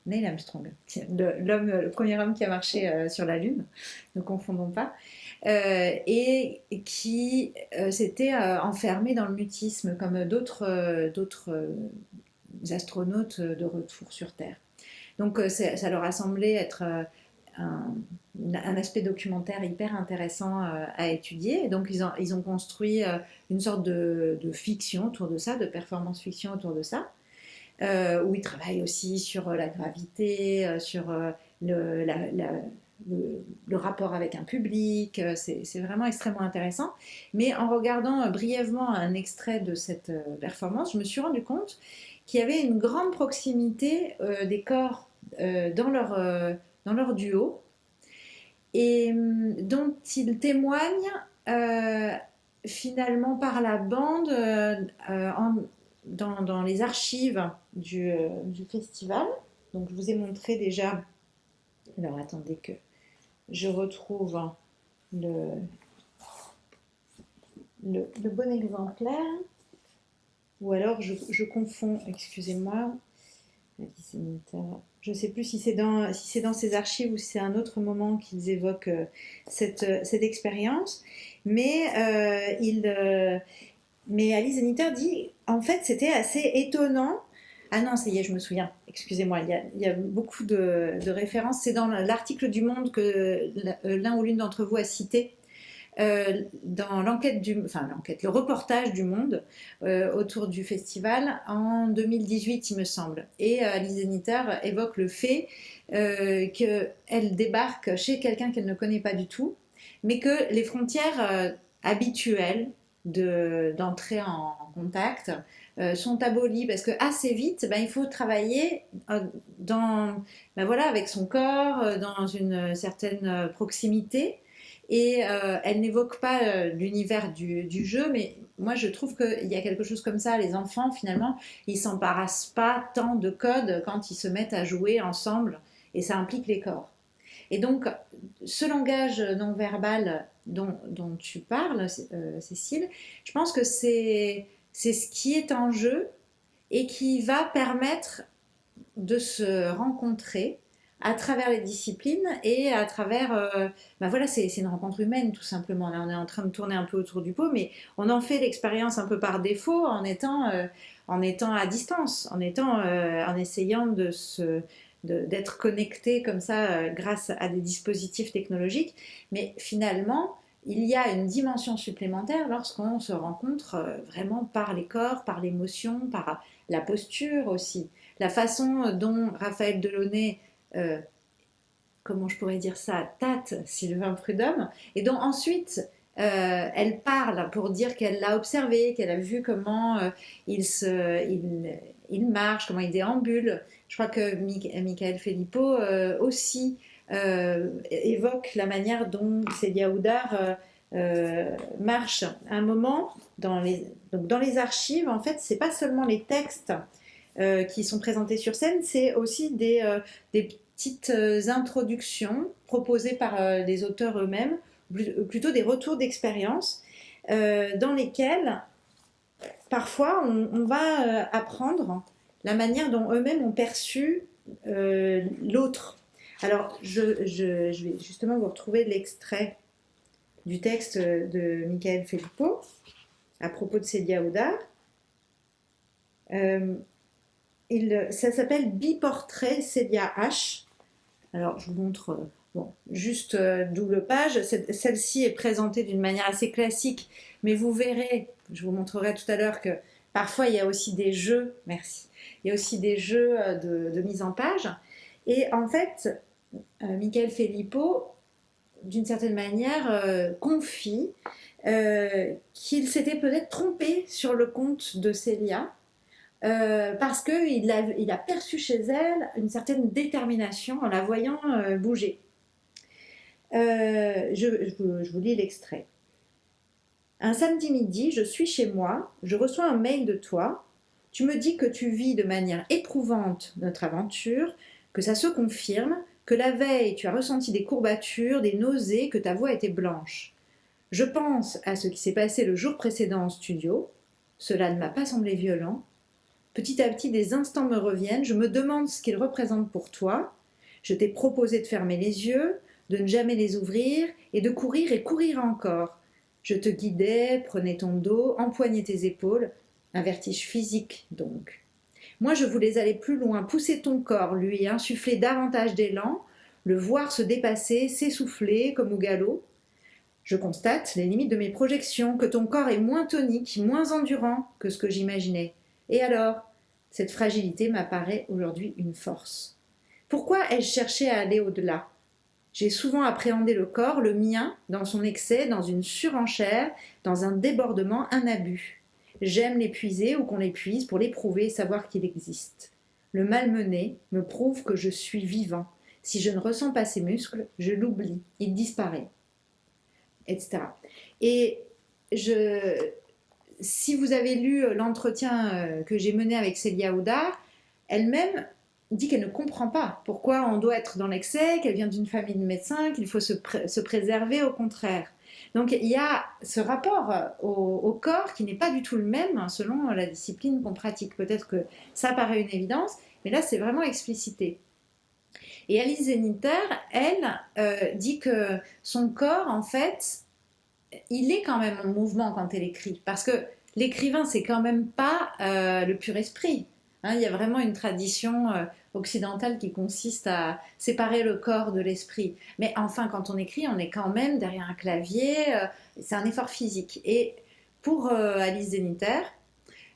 Neil Armstrong, le premier homme qui a marché sur la Lune, ne confondons pas, et qui s'était enfermé dans le mutisme comme d'autres astronautes de retour sur Terre. Donc ça leur a semblé être un aspect documentaire hyper intéressant à étudier. Et donc ils ont construit une sorte de fiction autour de ça, de performance fiction autour de ça. Où ils travaillent aussi sur la gravité, sur le rapport avec un public. C'est vraiment extrêmement intéressant. Mais en regardant brièvement un extrait de cette performance, je me suis rendu compte qu'il y avait une grande proximité des corps dans leur duo et dont ils témoignent finalement par la bande dans les archives du festival. Donc je vous ai montré déjà. Alors attendez que je retrouve le bon exemplaire. Ou alors je confonds, excusez-moi. Je ne sais plus si c'est dans ces archives ou si c'est un autre moment qu'ils évoquent cette expérience. Mais Alice Zeniter dit, en fait, c'était assez étonnant. Ah non, ça y est, je me souviens. Excusez-moi, il y a beaucoup de références. C'est dans l'article du Monde que l'un ou l'une d'entre vous a cité. Dans le reportage du Monde autour du festival en 2018, il me semble. Et Alice Zeniter évoque le fait qu'elle débarque chez quelqu'un qu'elle ne connaît pas du tout, mais que les frontières habituelles d'entrer en contact sont abolies parce que assez vite, il faut travailler avec son corps, dans une certaine proximité. Et elle n'évoque pas l'univers du jeu, mais moi je trouve qu'il y a quelque chose comme ça. Les enfants, finalement, ils ne s'embarrassent pas tant de codes quand ils se mettent à jouer ensemble, et ça implique les corps. Et donc, ce langage non verbal dont tu parles, Cécile, je pense que c'est ce qui est en jeu et qui va permettre de se rencontrer à travers les disciplines et à travers... c'est une rencontre humaine tout simplement. Là, on est en train de tourner un peu autour du pot, mais on en fait l'expérience un peu par défaut en étant à distance, en essayant d'être connecté comme ça grâce à des dispositifs technologiques. Mais finalement, il y a une dimension supplémentaire lorsqu'on se rencontre vraiment par les corps, par l'émotion, par la posture aussi. La façon dont Raphaël Delaunay, comment je pourrais dire ça, tâte Sylvain Prudhomme, et dont ensuite elle parle pour dire qu'elle l'a observé, qu'elle a vu comment il marche, comment il déambule. Je crois que Michael Filippo aussi évoque la manière dont Célia Oudard marche. À un moment, donc dans les archives, en fait, c'est pas seulement les textes qui sont présentés sur scène, c'est aussi des petites introductions proposées par les auteurs eux-mêmes, plutôt des retours d'expérience, dans lesquels parfois on va apprendre la manière dont eux-mêmes ont perçu l'autre. Alors je vais justement vous retrouver l'extrait du texte de Michael Filippo à propos de Célia Oudard. Ça s'appelle Biportrait Célia H. Alors je vous montre juste double page. Celle-ci est présentée d'une manière assez classique, mais vous verrez, je vous montrerai tout à l'heure que parfois il y a aussi des jeux, merci, il y a aussi des jeux de mise en page. Et en fait, Michael Filippo, d'une certaine manière, confie qu'il s'était peut-être trompé sur le compte de Célia, parce qu'il a perçu chez elle une certaine détermination en la voyant bouger. Je vous lis l'extrait. Un samedi midi, je suis chez moi, je reçois un mail de toi. Tu me dis que tu vis de manière éprouvante notre aventure, que ça se confirme, que la veille tu as ressenti des courbatures, des nausées, que ta voix était blanche. Je pense à ce qui s'est passé le jour précédent en studio. Cela ne m'a pas semblé violent. Petit à petit, des instants me reviennent. Je me demande ce qu'ils représentent pour toi. Je t'ai proposé de fermer les yeux, de ne jamais les ouvrir et de courir et courir encore. Je te guidais, prenais ton dos, empoignais tes épaules. Un vertige physique, donc. Moi, je voulais aller plus loin, pousser ton corps, lui insuffler davantage d'élan, le voir se dépasser, s'essouffler comme au galop. Je constate les limites de mes projections, que ton corps est moins tonique, moins endurant que ce que j'imaginais. Et alors, cette fragilité m'apparaît aujourd'hui une force. Pourquoi ai-je cherché à aller au-delà ? J'ai souvent appréhendé le corps, le mien, dans son excès, dans une surenchère, dans un débordement, un abus. J'aime l'épuiser ou qu'on l'épuise pour l'éprouver et savoir qu'il existe. Le malmené me prouve que je suis vivant. Si je ne ressens pas ses muscles, je l'oublie, il disparaît, etc. Et si vous avez lu l'entretien que j'ai mené avec Célia Oudard, elle-même dit qu'elle ne comprend pas pourquoi on doit être dans l'excès, qu'elle vient d'une famille de médecins, qu'il faut se préserver, au contraire. Donc il y a ce rapport au corps qui n'est pas du tout le même selon la discipline qu'on pratique. Peut-être que ça paraît une évidence, mais là c'est vraiment explicité. Et Alice Zeniter, elle, dit que son corps, en fait, il est quand même en mouvement quand elle écrit, parce que l'écrivain, c'est quand même pas le pur esprit. Hein, il y a vraiment une tradition occidentale qui consiste à séparer le corps de l'esprit. Mais enfin, quand on écrit, on est quand même derrière un clavier, c'est un effort physique. Et pour Alice Zeniter,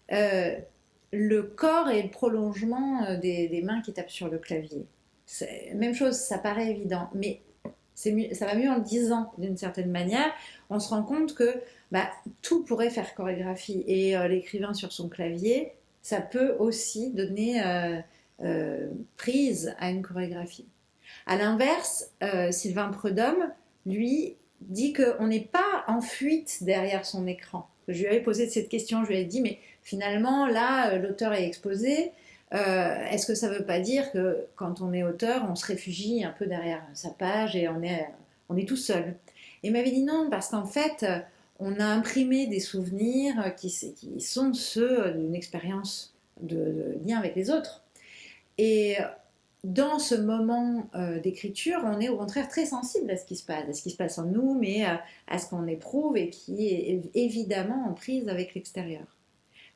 le corps est le prolongement des mains qui tapent sur le clavier. Même chose, ça paraît évident, mais ça va mieux en le disant d'une certaine manière. On se rend compte que tout pourrait faire chorégraphie, et l'écrivain sur son clavier, ça peut aussi donner prise à une chorégraphie. À l'inverse, Sylvain Prudhomme, lui, dit qu'on n'est pas en fuite derrière son écran. Je lui avais posé cette question, je lui ai dit, mais finalement, là, l'auteur est exposé. Est-ce que ça ne veut pas dire que quand on est auteur, on se réfugie un peu derrière sa page et on est tout seul? Et il m'avait dit non, parce qu'en fait, on a imprimé des souvenirs qui sont ceux d'une expérience de lien avec les autres. Et dans ce moment d'écriture, on est au contraire très sensible à ce qui se passe en nous, mais à ce qu'on éprouve et qui est évidemment en prise avec l'extérieur.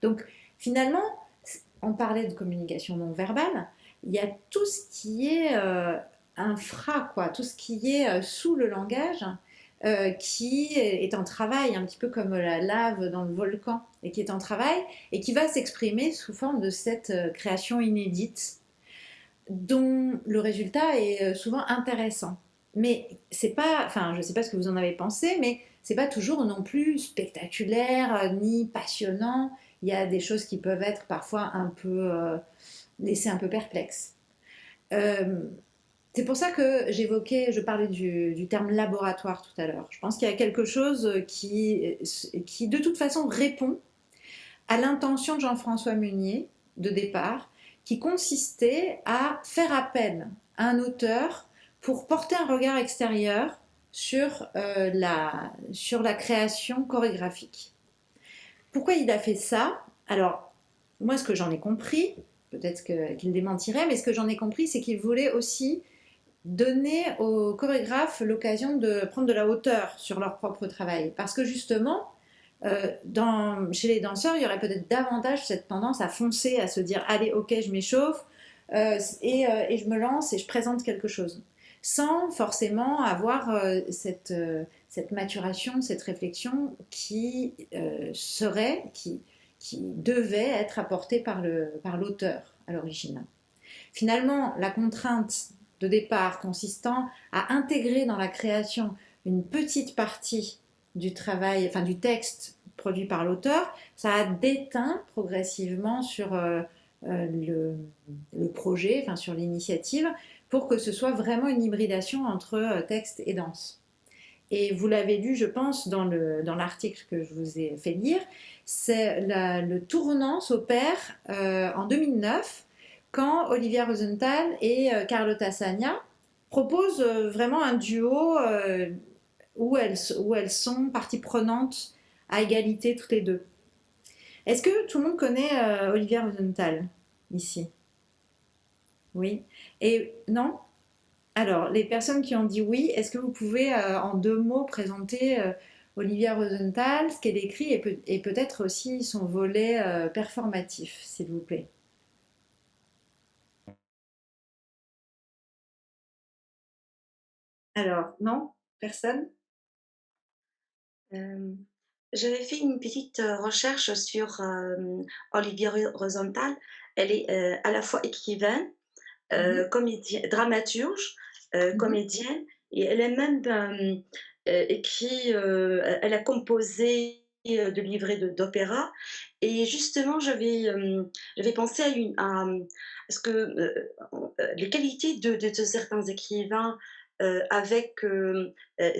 Donc finalement, on parlait de communication non verbale, il y a tout ce qui est infra, quoi, tout ce qui est sous le langage, qui est en travail, un petit peu comme la lave dans le volcan, et qui est en travail, et qui va s'exprimer sous forme de cette création inédite, dont le résultat est souvent intéressant. Mais c'est pas, enfin, je ne sais pas ce que vous en avez pensé, mais c'est pas toujours non plus spectaculaire ni passionnant. Il y a des choses qui peuvent être parfois un peu laisser un peu perplexe. Euh, c'est pour ça que je parlais du terme laboratoire tout à l'heure. Je pense qu'il y a quelque chose qui de toute façon répond à l'intention de Jean-François Meunier de départ, qui consistait à faire appel à un auteur pour porter un regard extérieur sur la création chorégraphique. Pourquoi il a fait ça? Alors, moi, ce que j'en ai compris, peut-être qu'il démentirait, mais ce que j'en ai compris, c'est qu'il voulait aussi donner aux chorégraphes l'occasion de prendre de la hauteur sur leur propre travail. Parce que justement, chez les danseurs, il y aurait peut-être davantage cette tendance à foncer, à se dire allez, ok, je m'échauffe et je me lance et je présente quelque chose, sans forcément avoir cette maturation, cette réflexion qui devait être apportée par l'auteur à l'origine. Finalement, la contrainte de départ consistant à intégrer dans la création une petite partie du travail, enfin du texte produit par l'auteur, ça a déteint progressivement sur le projet, enfin sur l'initiative, pour que ce soit vraiment une hybridation entre texte et danse. Et vous l'avez lu, je pense, dans l'article que je vous ai fait lire, le tournant s'opère en 2009, quand Olivia Rosenthal et Carlotta Sagna proposent vraiment un duo où elles sont partie prenante à égalité toutes les deux. Est-ce que tout le monde connaît Olivia Rosenthal ici? Oui. Et non? Alors, les personnes qui ont dit oui, est-ce que vous pouvez en 2 mots présenter Olivia Rosenthal, ce qu'elle écrit et peut-être aussi son volet performatif, s'il vous plaît? Alors, non? Personne? Euh, J'avais fait une petite recherche sur Olivia Rosenthal. Elle est à la fois écrivaine, comédienne, dramaturge, comédienne, et elle a même écrit, elle a composé de livrets d'opéra. Et justement, j'avais pensé à ce que les qualités de certains écrivains avec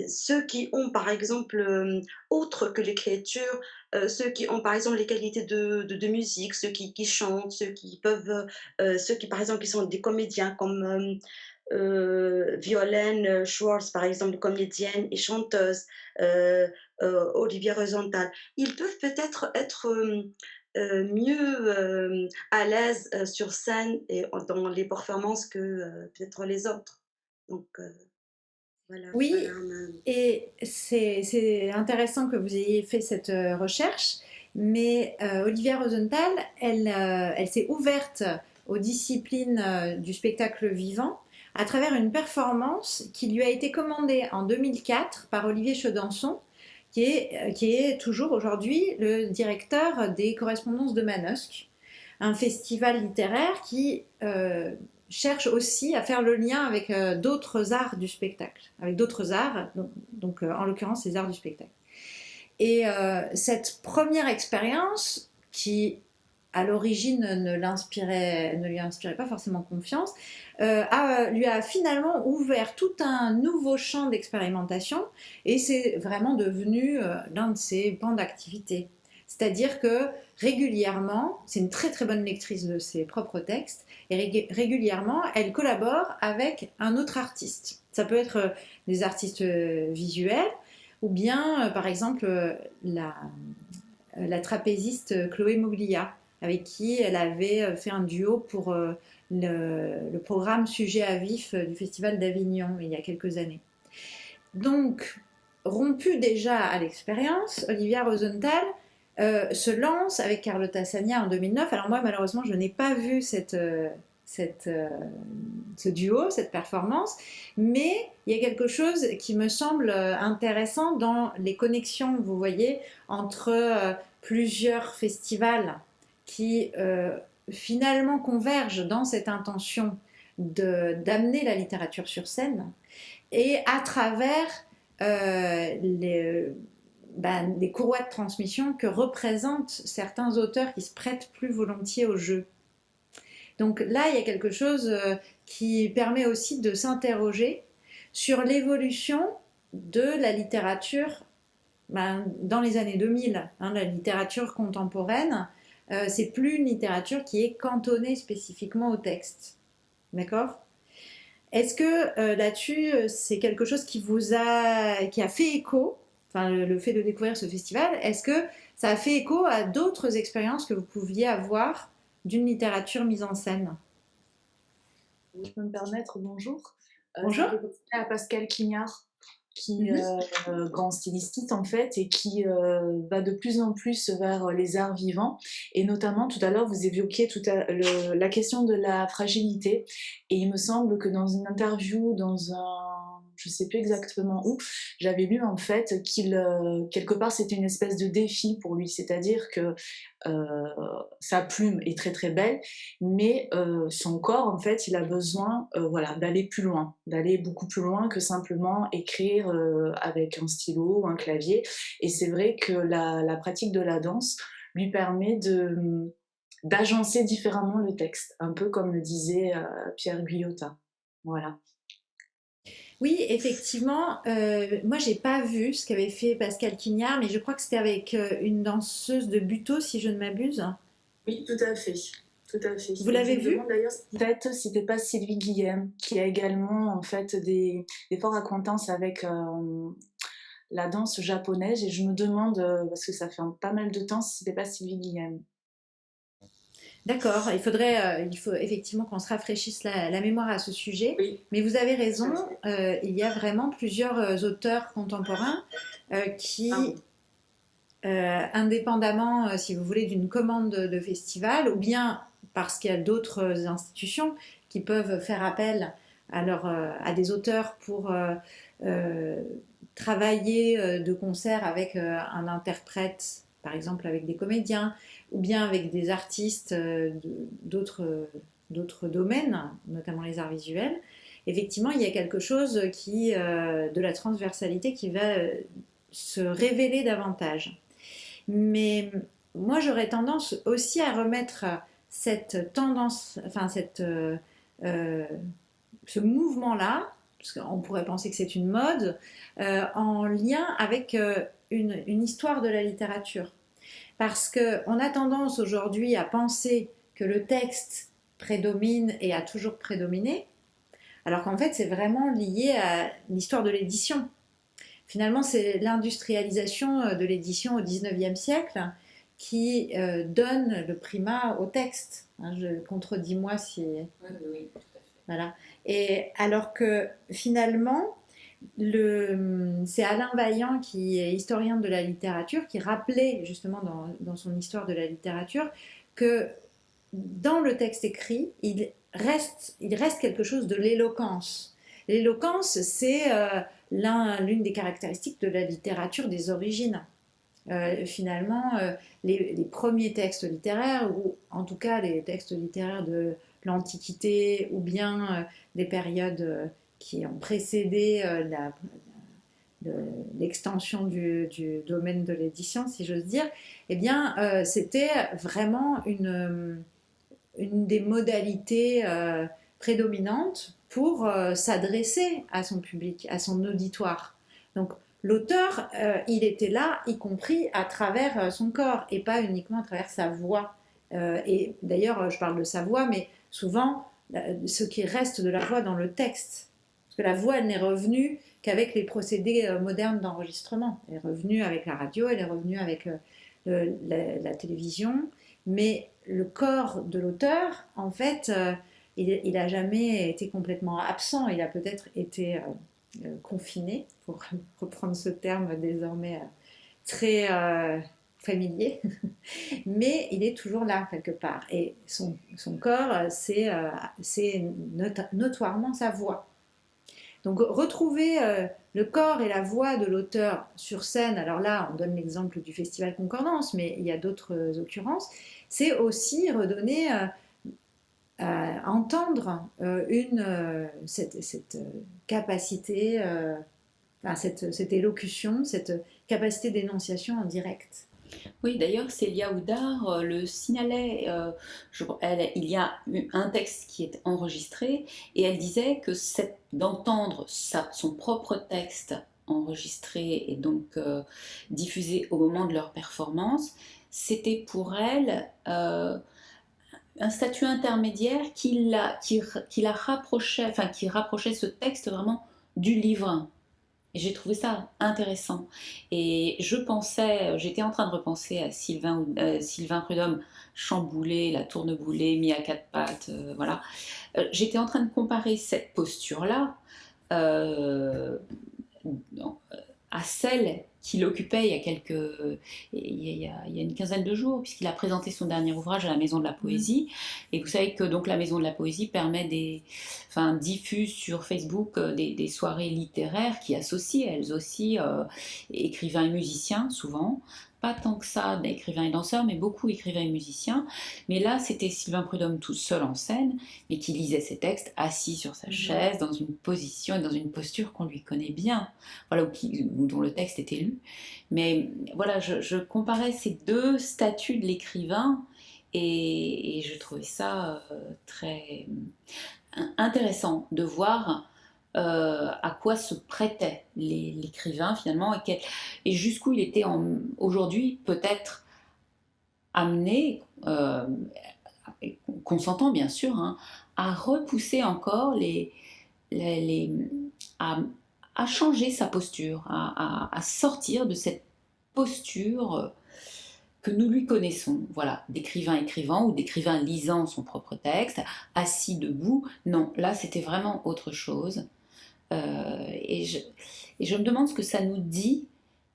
ceux qui ont, par exemple, autre que l'écriture, ceux qui ont, par exemple, les qualités de musique, ceux qui chantent, ceux qui, par exemple, qui sont des comédiens comme Violaine Schwartz, par exemple, comédienne et chanteuse, Olivia Rosenthal. Ils peuvent peut-être être mieux à l'aise sur scène et dans les performances que peut-être les autres. Donc, Oui, voilà et c'est intéressant que vous ayez fait cette recherche, mais Olivia Rosenthal, elle s'est ouverte aux disciplines du spectacle vivant à travers une performance qui lui a été commandée en 2004 par Olivier Chaudenson, qui est toujours aujourd'hui le directeur des Correspondances de Manosque, un festival littéraire qui cherche aussi à faire le lien avec d'autres arts du spectacle, avec d'autres arts, donc en l'occurrence les arts du spectacle. Et cette première expérience, qui à l'origine ne lui inspirait pas forcément confiance, lui a finalement ouvert tout un nouveau champ d'expérimentation, et c'est vraiment devenu l'un de ses pans d'activité. C'est-à-dire que régulièrement, c'est une très très bonne lectrice de ses propres textes, et régulièrement, elle collabore avec un autre artiste. Ça peut être des artistes visuels, ou bien, par exemple, la trapéziste Chloé Moglia, avec qui elle avait fait un duo pour le programme Sujet à vif du Festival d'Avignon il y a quelques années. Donc, rompue déjà à l'expérience, Olivia Rosenthal se lance avec Carlotta Sagna en 2009. Alors moi, malheureusement, je n'ai pas vu cette ce duo, cette performance, mais il y a quelque chose qui me semble intéressant dans les connexions, vous voyez, entre plusieurs festivals qui finalement convergent dans cette intention d'amener la littérature sur scène et à travers les courroies de transmission que représentent certains auteurs qui se prêtent plus volontiers au jeu. Donc là, il y a quelque chose qui permet aussi de s'interroger sur l'évolution de la littérature dans les années 2000. La littérature contemporaine, c'est plus une littérature qui est cantonnée spécifiquement au texte. D'accord ? Est-ce que là-dessus, c'est quelque chose qui a fait écho, le fait de découvrir ce festival, est-ce que ça a fait écho à d'autres expériences que vous pouviez avoir d'une littérature mise en scène? Je peux me permettre, bonjour. Bonjour. Je vais penser à Pascal Quignard, qui est grand styliste en fait, et qui va de plus en plus vers les arts vivants. Et notamment, tout à l'heure, vous évoquiez la question de la fragilité. Et il me semble que dans une interview, je ne sais plus exactement où, j'avais lu en fait quelque part, c'était une espèce de défi pour lui. C'est-à-dire que sa plume est très très belle, mais son corps, en fait, il a besoin d'aller plus loin, d'aller beaucoup plus loin que simplement écrire avec un stylo ou un clavier. Et c'est vrai que la pratique de la danse lui permet d'agencer différemment le texte, un peu comme le disait Pierre Guyotat. Voilà. Oui, effectivement, moi j'ai pas vu ce qu'avait fait Pascal Quignard, mais je crois que c'était avec une danseuse de Buteau, si je ne m'abuse. Oui, tout à fait. Tout à fait. Vous l'avez vu ? D'ailleurs, peut-être si c'était pas Sylvie Guillem, qui a également en fait des fortes acquaintances avec la danse japonaise, et je me demande, parce que ça fait pas mal de temps, si c'était pas Sylvie Guillem. D'accord, il faut effectivement qu'on se rafraîchisse la mémoire à ce sujet, Oui. Mais vous avez raison, il y a vraiment plusieurs auteurs contemporains qui, indépendamment, si vous voulez, d'une commande de festival, ou bien parce qu'il y a d'autres institutions qui peuvent faire appel à des auteurs pour travailler de concert avec un interprète, par exemple avec des comédiens, ou bien avec des artistes d'autres domaines, notamment les arts visuels. Effectivement, il y a quelque chose de la transversalité qui va se révéler davantage. Mais moi, j'aurais tendance aussi à remettre cette tendance, ce mouvement-là, parce qu'on pourrait penser que c'est une mode, en lien avec une histoire de la littérature. Parce qu'on a tendance aujourd'hui à penser que le texte prédomine et a toujours prédominé, alors qu'en fait c'est vraiment lié à l'histoire de l'édition. Finalement, c'est l'industrialisation de l'édition au XIXe siècle qui donne le primat au texte. Contredis-moi si... Oui, tout à fait. Voilà. Et alors que finalement, c'est Alain Vaillant, qui est historien de la littérature, qui rappelait justement dans son histoire de la littérature que dans le texte écrit, il reste quelque chose de l'éloquence. L'éloquence, c'est l'une des caractéristiques de la littérature des origines. Finalement, les premiers textes littéraires, ou en tout cas les textes littéraires de l'Antiquité, ou bien des périodes qui ont précédé l'extension du domaine de l'édition, si j'ose dire, eh bien, c'était vraiment une des modalités prédominantes pour s'adresser à son public, à son auditoire. Donc, l'auteur, il était là, y compris à travers son corps, et pas uniquement à travers sa voix. Et d'ailleurs, je parle de sa voix, mais souvent, ce qui reste de la voix dans le texte. Parce que la voix, elle n'est revenue qu'avec les procédés modernes d'enregistrement. Elle est revenue avec la radio, elle est revenue avec la télévision, mais le corps de l'auteur, en fait, il n'a jamais été complètement absent, il a peut-être été confiné, pour reprendre ce terme désormais très familier, mais il est toujours là quelque part. Et son corps, c'est notoirement sa voix. Donc retrouver le corps et la voix de l'auteur sur scène, alors là on donne l'exemple du Festival Concordance, mais il y a d'autres occurrences, c'est aussi redonner à entendre cette capacité, cette élocution, cette capacité d'énonciation en direct. Oui, d'ailleurs, Célia Oudard le signalait. Il y a un texte qui est enregistré et elle disait que d'entendre son propre texte enregistré et donc diffusé au moment de leur performance, c'était pour elle un statut intermédiaire qui rapprochait ce texte vraiment du livre. Et j'ai trouvé ça intéressant. Et j'étais en train de repenser à Sylvain Prudhomme, chamboulé, la tourneboulée, mis à quatre pattes, voilà. J'étais en train de comparer cette posture-là euh, à celle qu'il occupait il y a une quinzaine de jours, puisqu'il a présenté son dernier ouvrage à la Maison de la Poésie. Et vous savez que donc la Maison de la Poésie diffuse sur Facebook des soirées littéraires qui associent elles aussi écrivains et musiciens, souvent. Pas tant que ça d'écrivains et danseurs, mais beaucoup écrivains et musiciens. Mais là, c'était Sylvain Prudhomme tout seul en scène, mais qui lisait ses textes assis sur sa chaise, dans une position et dans une posture qu'on lui connaît bien, voilà, ou dont le texte était lu. Mais voilà, je comparais ces deux statuts de l'écrivain et je trouvais ça très intéressant de voir à quoi se prêtait l'écrivain finalement et jusqu'où il était aujourd'hui peut-être amené, consentant bien sûr, hein, à repousser encore à changer sa posture, à sortir de cette posture que nous lui connaissons, voilà, d'écrivain écrivant ou d'écrivain lisant son propre texte, assis debout. Non, là c'était vraiment autre chose. Et je me demande ce que ça nous dit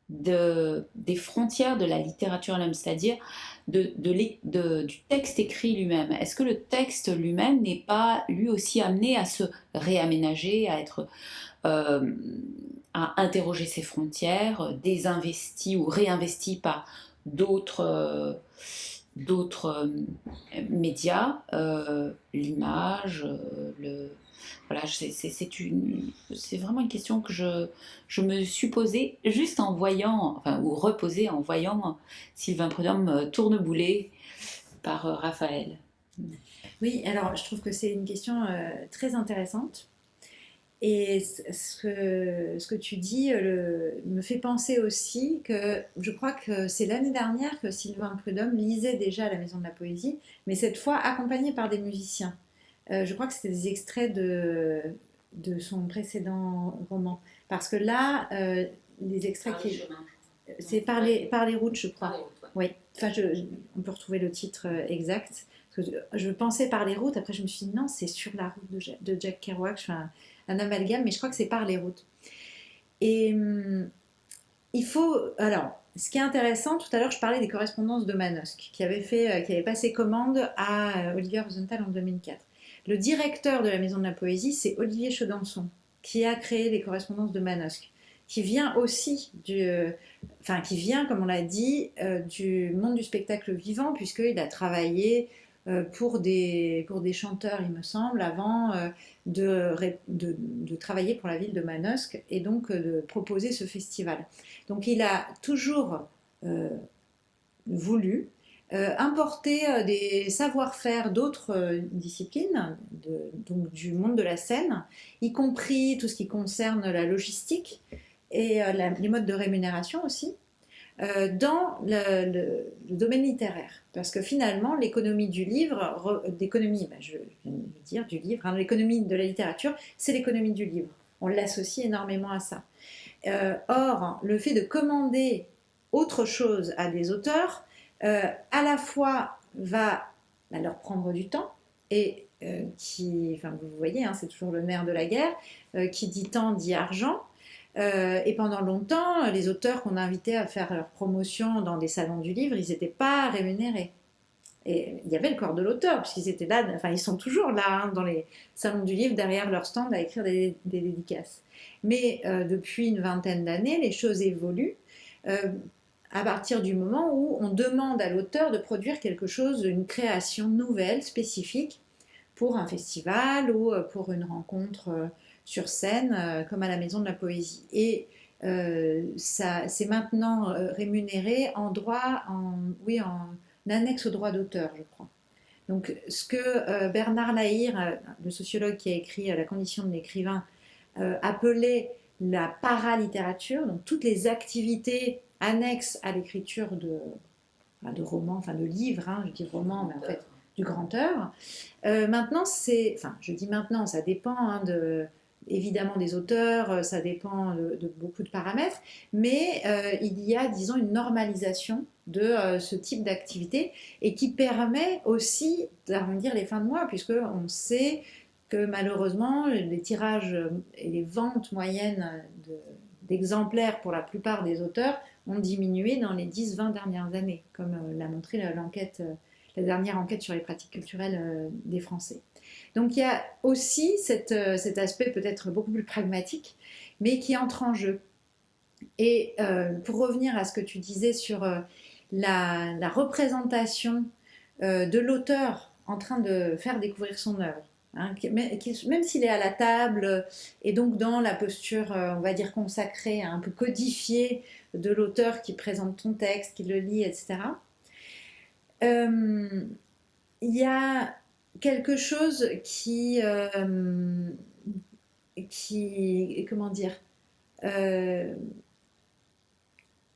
des frontières de la littérature elle-même, c'est-à-dire du texte écrit lui-même. Est-ce que le texte lui-même n'est pas lui aussi amené à se réaménager, à interroger ses frontières, désinvesti ou réinvesti par d'autres médias, l'image, voilà, c'est vraiment une question que je me suis posée juste en voyant, ou reposée en voyant Sylvain Prudhomme tournebouler par Raphaël. Oui, alors je trouve que c'est une question très intéressante. Et ce que tu dis me fait penser aussi que je crois que c'est l'année dernière que Sylvain Prudhomme lisait déjà à la Maison de la Poésie, mais cette fois accompagné par des musiciens. Je crois que c'était des extraits de son précédent roman. Parce que là, les extraits c'est par les routes, je crois. Par les routes, ouais. Oui, enfin, on peut retrouver le titre exact. Parce que je pensais par les routes, après je me suis dit non, c'est sur la route de Jack Kerouac. Je fais un amalgame, mais je crois que c'est par les routes. Et il faut... Alors, ce qui est intéressant, tout à l'heure je parlais des correspondances de Manosque, qui avait passé commande à Olivier Rosenthal en 2004. Le directeur de la Maison de la Poésie, c'est Olivier Chaudenson, qui a créé les correspondances de Manosque, qui vient aussi qui vient, comme on l'a dit, du monde du spectacle vivant, puisqu'il a travaillé pour des chanteurs, il me semble, avant de travailler pour la ville de Manosque et donc de proposer ce festival. Donc il a toujours voulu importer des savoir-faire d'autres disciplines, donc du monde de la scène, y compris tout ce qui concerne la logistique et les modes de rémunération aussi, dans le domaine littéraire. Parce que finalement, l'économie du livre, je viens de dire du livre, hein, l'économie de la littérature, c'est l'économie du livre. On l'associe énormément à ça. Or, le fait de commander autre chose à des auteurs, à la fois va leur prendre du temps et vous voyez, hein, c'est toujours le nerf de la guerre, qui dit temps dit argent, Et pendant longtemps, les auteurs qu'on invitait à faire leur promotion dans des salons du livre, ils n'étaient pas rémunérés. Et il y avait le corps de l'auteur, puisqu'ils étaient là, enfin ils sont toujours là, hein, dans les salons du livre, derrière leur stand, à écrire des dédicaces. Mais depuis une vingtaine d'années, les choses évoluent à partir du moment où on demande à l'auteur de produire quelque chose, une création nouvelle, spécifique, pour un festival ou pour une rencontre sur scène, comme à la Maison de la Poésie. Et c'est maintenant rémunéré en droit, oui, en annexe au droit d'auteur, je crois. Donc, ce que Bernard Lahire, le sociologue qui a écrit La condition de l'écrivain, appelait la paralittérature, donc toutes les activités annexes à l'écriture de romans, enfin de livres, hein, je dis romans, mais en fait du grand œuvre. Maintenant, je dis maintenant, ça dépend hein, évidemment des auteurs, ça dépend de beaucoup de paramètres, mais il y a, disons, une normalisation de ce type d'activité et qui permet aussi d'arrondir les fins de mois, puisqu'on sait que malheureusement, les tirages et les ventes moyennes d'exemplaires pour la plupart des auteurs ont diminué dans les 10-20 dernières années, comme l'a montré la dernière enquête sur les pratiques culturelles des Français. Donc il y a aussi cet aspect peut-être beaucoup plus pragmatique, mais qui entre en jeu. Et pour revenir à ce que tu disais sur la représentation de l'auteur en train de faire découvrir son œuvre, hein, même s'il est à la table et donc dans la posture, on va dire consacrée, un peu codifiée de l'auteur qui présente ton texte, qui le lit, etc. Il y a quelque chose comment dire,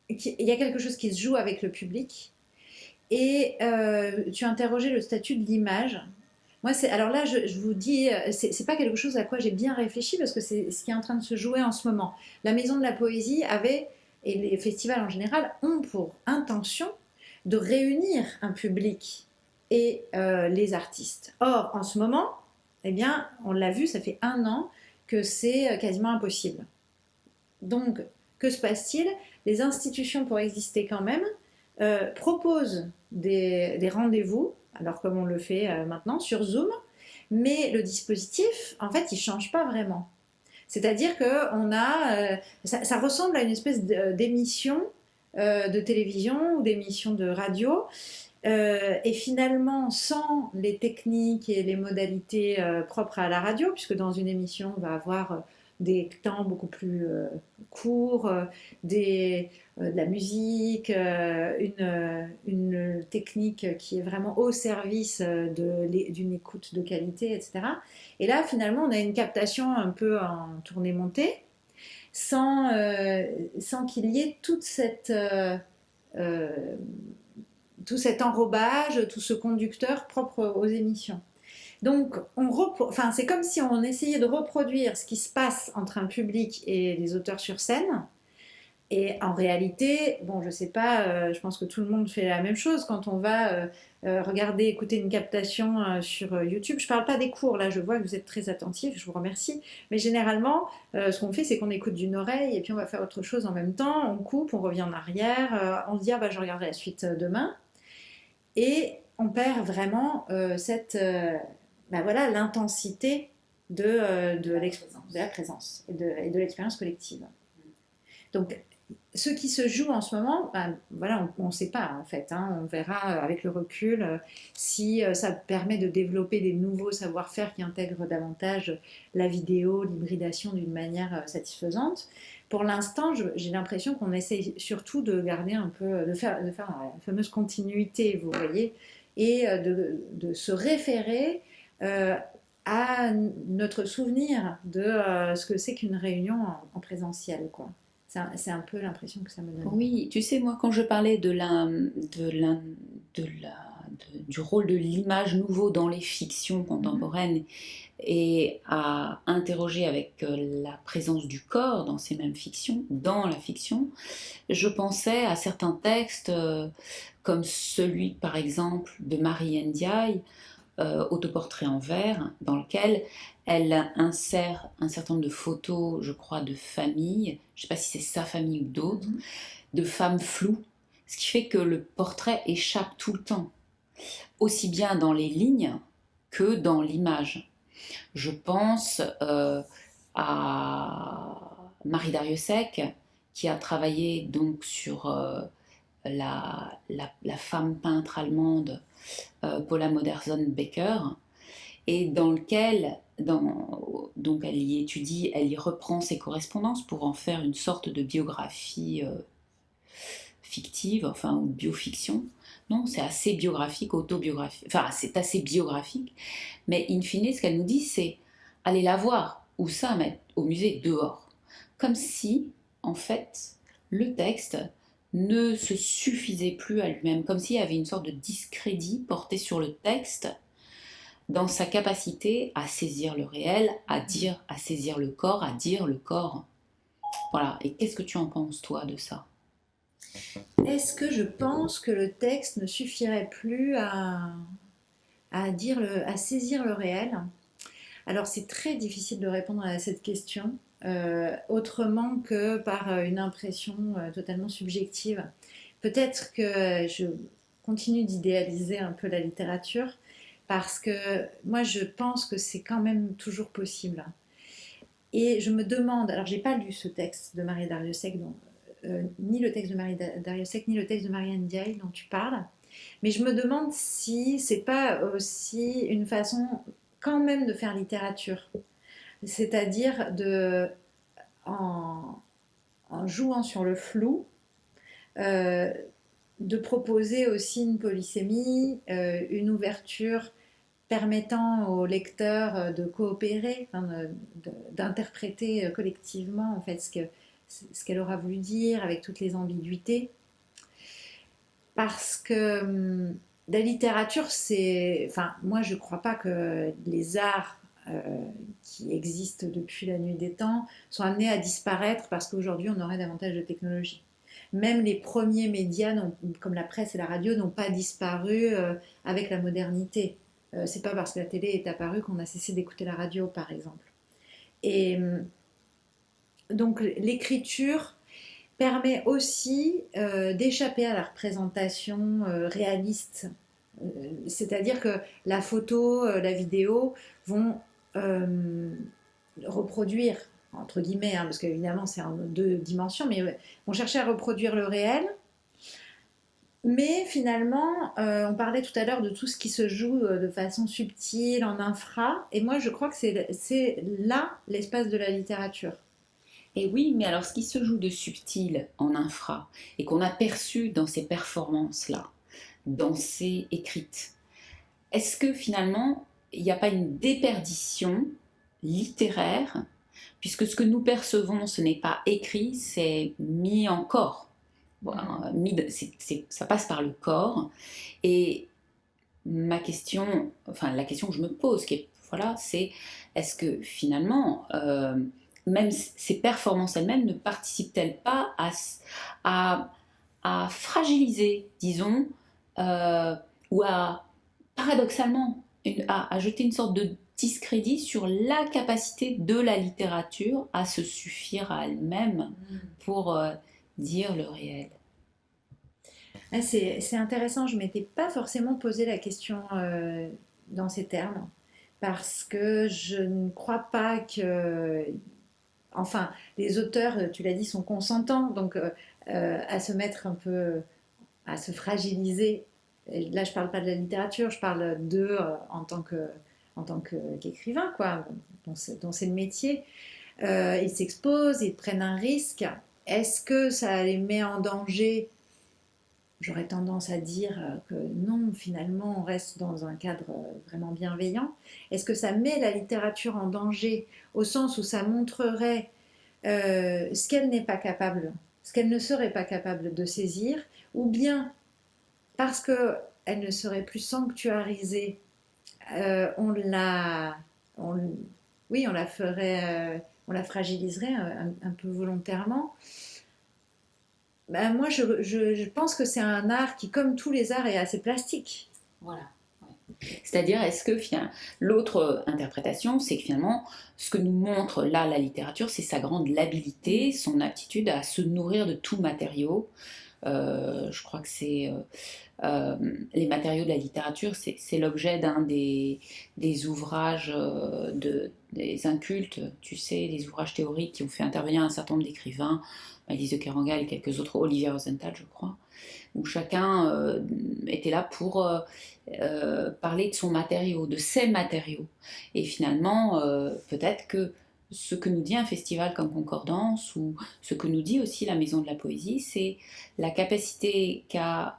il y a quelque chose qui se joue avec le public. Et tu as interrogé le statut de l'image. Moi, alors là, je vous dis, c'est pas quelque chose à quoi j'ai bien réfléchi parce que c'est ce qui est en train de se jouer en ce moment. La Maison de la Poésie et les festivals en général, ont pour intention de réunir un public et les artistes. Or, en ce moment, eh bien, on l'a vu, ça fait 1 an que c'est quasiment impossible. Donc, que se passe-t-il ? Les institutions, pour exister quand même, proposent des rendez-vous, alors comme on le fait maintenant sur Zoom, mais le dispositif, en fait, il ne change pas vraiment. C'est-à-dire que ça ressemble à une espèce d'émission de télévision ou d'émission de radio, et finalement sans les techniques et les modalités propres à la radio, puisque dans une émission, on va avoir des temps beaucoup plus courts, de la musique, une technique qui est vraiment au service d'une écoute de qualité, etc. Et là, finalement, on a une captation un peu en tournée-montée, sans qu'il y ait tout cet enrobage, tout ce conducteur propre aux émissions. Donc, c'est comme si on essayait de reproduire ce qui se passe entre un public et les auteurs sur scène. Et en réalité, bon, je sais pas, je pense que tout le monde fait la même chose quand on va écouter une captation sur YouTube. Je parle pas des cours, là, je vois que vous êtes très attentifs, je vous remercie. Mais généralement, ce qu'on fait, c'est qu'on écoute d'une oreille et puis on va faire autre chose en même temps. On coupe, on revient en arrière, on se dit, je regarderai la suite demain. Et on perd vraiment l'intensité de la présence et de l'expérience collective. Donc, ce qui se joue en ce moment, on ne sait pas en fait. Hein, on verra avec le recul si ça permet de développer des nouveaux savoir-faire qui intègrent davantage la vidéo, l'hybridation d'une manière satisfaisante. Pour l'instant, j'ai l'impression qu'on essaie surtout de garder un peu, de faire la fameuse continuité, vous voyez, et de se référer à notre souvenir de ce que c'est qu'une réunion en présentiel, quoi. C'est un peu l'impression que ça me donne. Oui, tu sais, moi, quand je parlais du rôle de l'image nouveau dans les fictions contemporaines et à interroger avec la présence du corps dans ces mêmes fictions, dans la fiction, je pensais à certains textes comme celui, par exemple, de Marie Ndiaye, autoportrait en verre dans lequel elle insère un certain nombre de photos, je crois, de famille, je ne sais pas si c'est sa famille ou d'autres, de femmes floues, ce qui fait que le portrait échappe tout le temps, aussi bien dans les lignes que dans l'image. Je pense à Marie Dariussec, qui a travaillé donc sur la femme peintre allemande Paula Modersohn-Becker, et dans lequel donc elle y étudie, elle y reprend ses correspondances pour en faire une sorte de biographie fictive, enfin, ou biofiction. Non, c'est assez biographique, autobiographique, enfin c'est assez biographique, mais in fine ce qu'elle nous dit c'est allez la voir, ou ça, mais au musée, dehors. Comme si, en fait, le texte ne se suffisait plus à lui-même, comme s'il y avait une sorte de discrédit porté sur le texte dans sa capacité à saisir le réel, à saisir le corps, à dire le corps. Voilà, et qu'est-ce que tu en penses, toi, de ça? Est-ce que je pense que le texte ne suffirait plus à saisir le réel? Alors c'est très difficile de répondre à cette question autrement que par une impression totalement subjective. Peut-être que je continue d'idéaliser un peu la littérature parce que moi je pense que c'est quand même toujours possible. Et je me demande, alors j'ai pas lu ce texte de Marie Dariussec, ni le texte de Marie Dariussec, ni le texte de Marianne Ndiaye dont tu parles, mais je me demande si c'est pas aussi une façon quand même de faire littérature, c'est-à-dire en jouant sur le flou, euh, de proposer aussi une polysémie, une ouverture permettant au lecteur de coopérer, enfin, d'interpréter collectivement en fait ce qu'elle aura voulu dire avec toutes les ambiguïtés. Parce que la littérature, c'est... Enfin, moi, je ne crois pas que les arts qui existent depuis la nuit des temps sont amenés à disparaître parce qu'aujourd'hui, on aurait davantage de technologie. Même les premiers médias, comme la presse et la radio, n'ont pas disparu avec la modernité. C'est pas parce que la télé est apparue qu'on a cessé d'écouter la radio, par exemple. Et donc, l'écriture permet aussi d'échapper à la représentation réaliste. C'est-à-dire que la photo, la vidéo vont reproduire, entre guillemets, parce qu'évidemment c'est en 2 dimensions, mais vont chercher à reproduire le réel. Mais finalement, on parlait tout à l'heure de tout ce qui se joue de façon subtile, en infra, et moi je crois que c'est là l'espace de la littérature. Et oui, mais alors ce qui se joue de subtil en infra et qu'on a perçu dans ces performances-là, dans ces écrites, est-ce que finalement il n'y a pas une déperdition littéraire, puisque ce que nous percevons, ce n'est pas écrit, c'est mis en corps. Bon, ça passe par le corps. Et ma question, enfin la question que je me pose, voilà, c'est est-ce que finalement même ces performances elles-mêmes ne participent-elles pas à fragiliser, disons, ou à, paradoxalement, à jeter une sorte de discrédit sur la capacité de la littérature à se suffire à elle-même pour dire le réel? C'est intéressant, je ne m'étais pas forcément posé la question dans ces termes, parce que je ne crois pas que... Enfin, les auteurs, tu l'as dit, sont consentants, donc à se mettre un peu, à se fragiliser. Et là, je ne parle pas de la littérature, je parle d'eux en tant qu'écrivain, quoi, dont c'est le métier. Ils s'exposent, ils prennent un risque. Est-ce que ça les met en danger? J'aurais tendance à dire que non, finalement, on reste dans un cadre vraiment bienveillant. Est-ce que ça met la littérature en danger au sens où ça montrerait ce qu'elle n'est pas capable, ce qu'elle ne serait pas capable de saisir, ou bien parce qu'elle ne serait plus sanctuarisée, on la fragiliserait un peu volontairement. Moi, je pense que c'est un art qui, comme tous les arts, est assez plastique. Voilà. C'est-à-dire, est-ce que l'autre interprétation, c'est que finalement, ce que nous montre là la littérature, c'est sa grande labilité, son aptitude à se nourrir de tout matériau. Je crois que les matériaux de la littérature, c'est l'objet d'un des ouvrages des incultes, tu sais, des ouvrages théoriques qui ont fait intervenir un certain nombre d'écrivains, Alice de Kerangal et quelques autres, Olivier Rosenthal, je crois, où chacun était là pour parler de son matériau, de ses matériaux. Et finalement, peut-être que ce que nous dit un festival comme Concordance, ou ce que nous dit aussi la Maison de la Poésie, c'est la capacité qu'a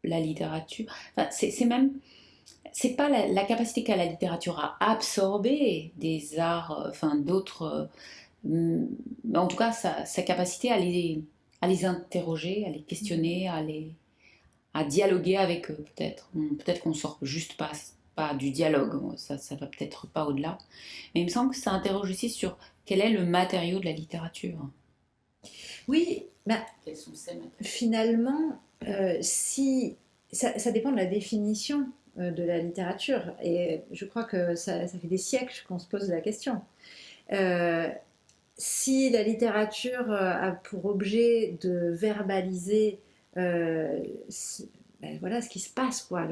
la littérature, enfin, c'est même, c'est pas la capacité qu'a la littérature à absorber des arts, enfin d'autres, mais en tout cas sa capacité à les interroger, à les questionner, à dialoguer avec eux peut-être. Peut-être qu'on sort juste pas du dialogue, ça va peut-être pas au-delà. Mais il me semble que ça interroge aussi sur quel est le matériau de la littérature. Oui, bah, Quels sont ces matériaux? finalement, si ça dépend de la définition de la littérature, et je crois que ça fait des siècles qu'on se pose la question. Si la littérature a pour objet de verbaliser voilà, ce qui se passe, quoi,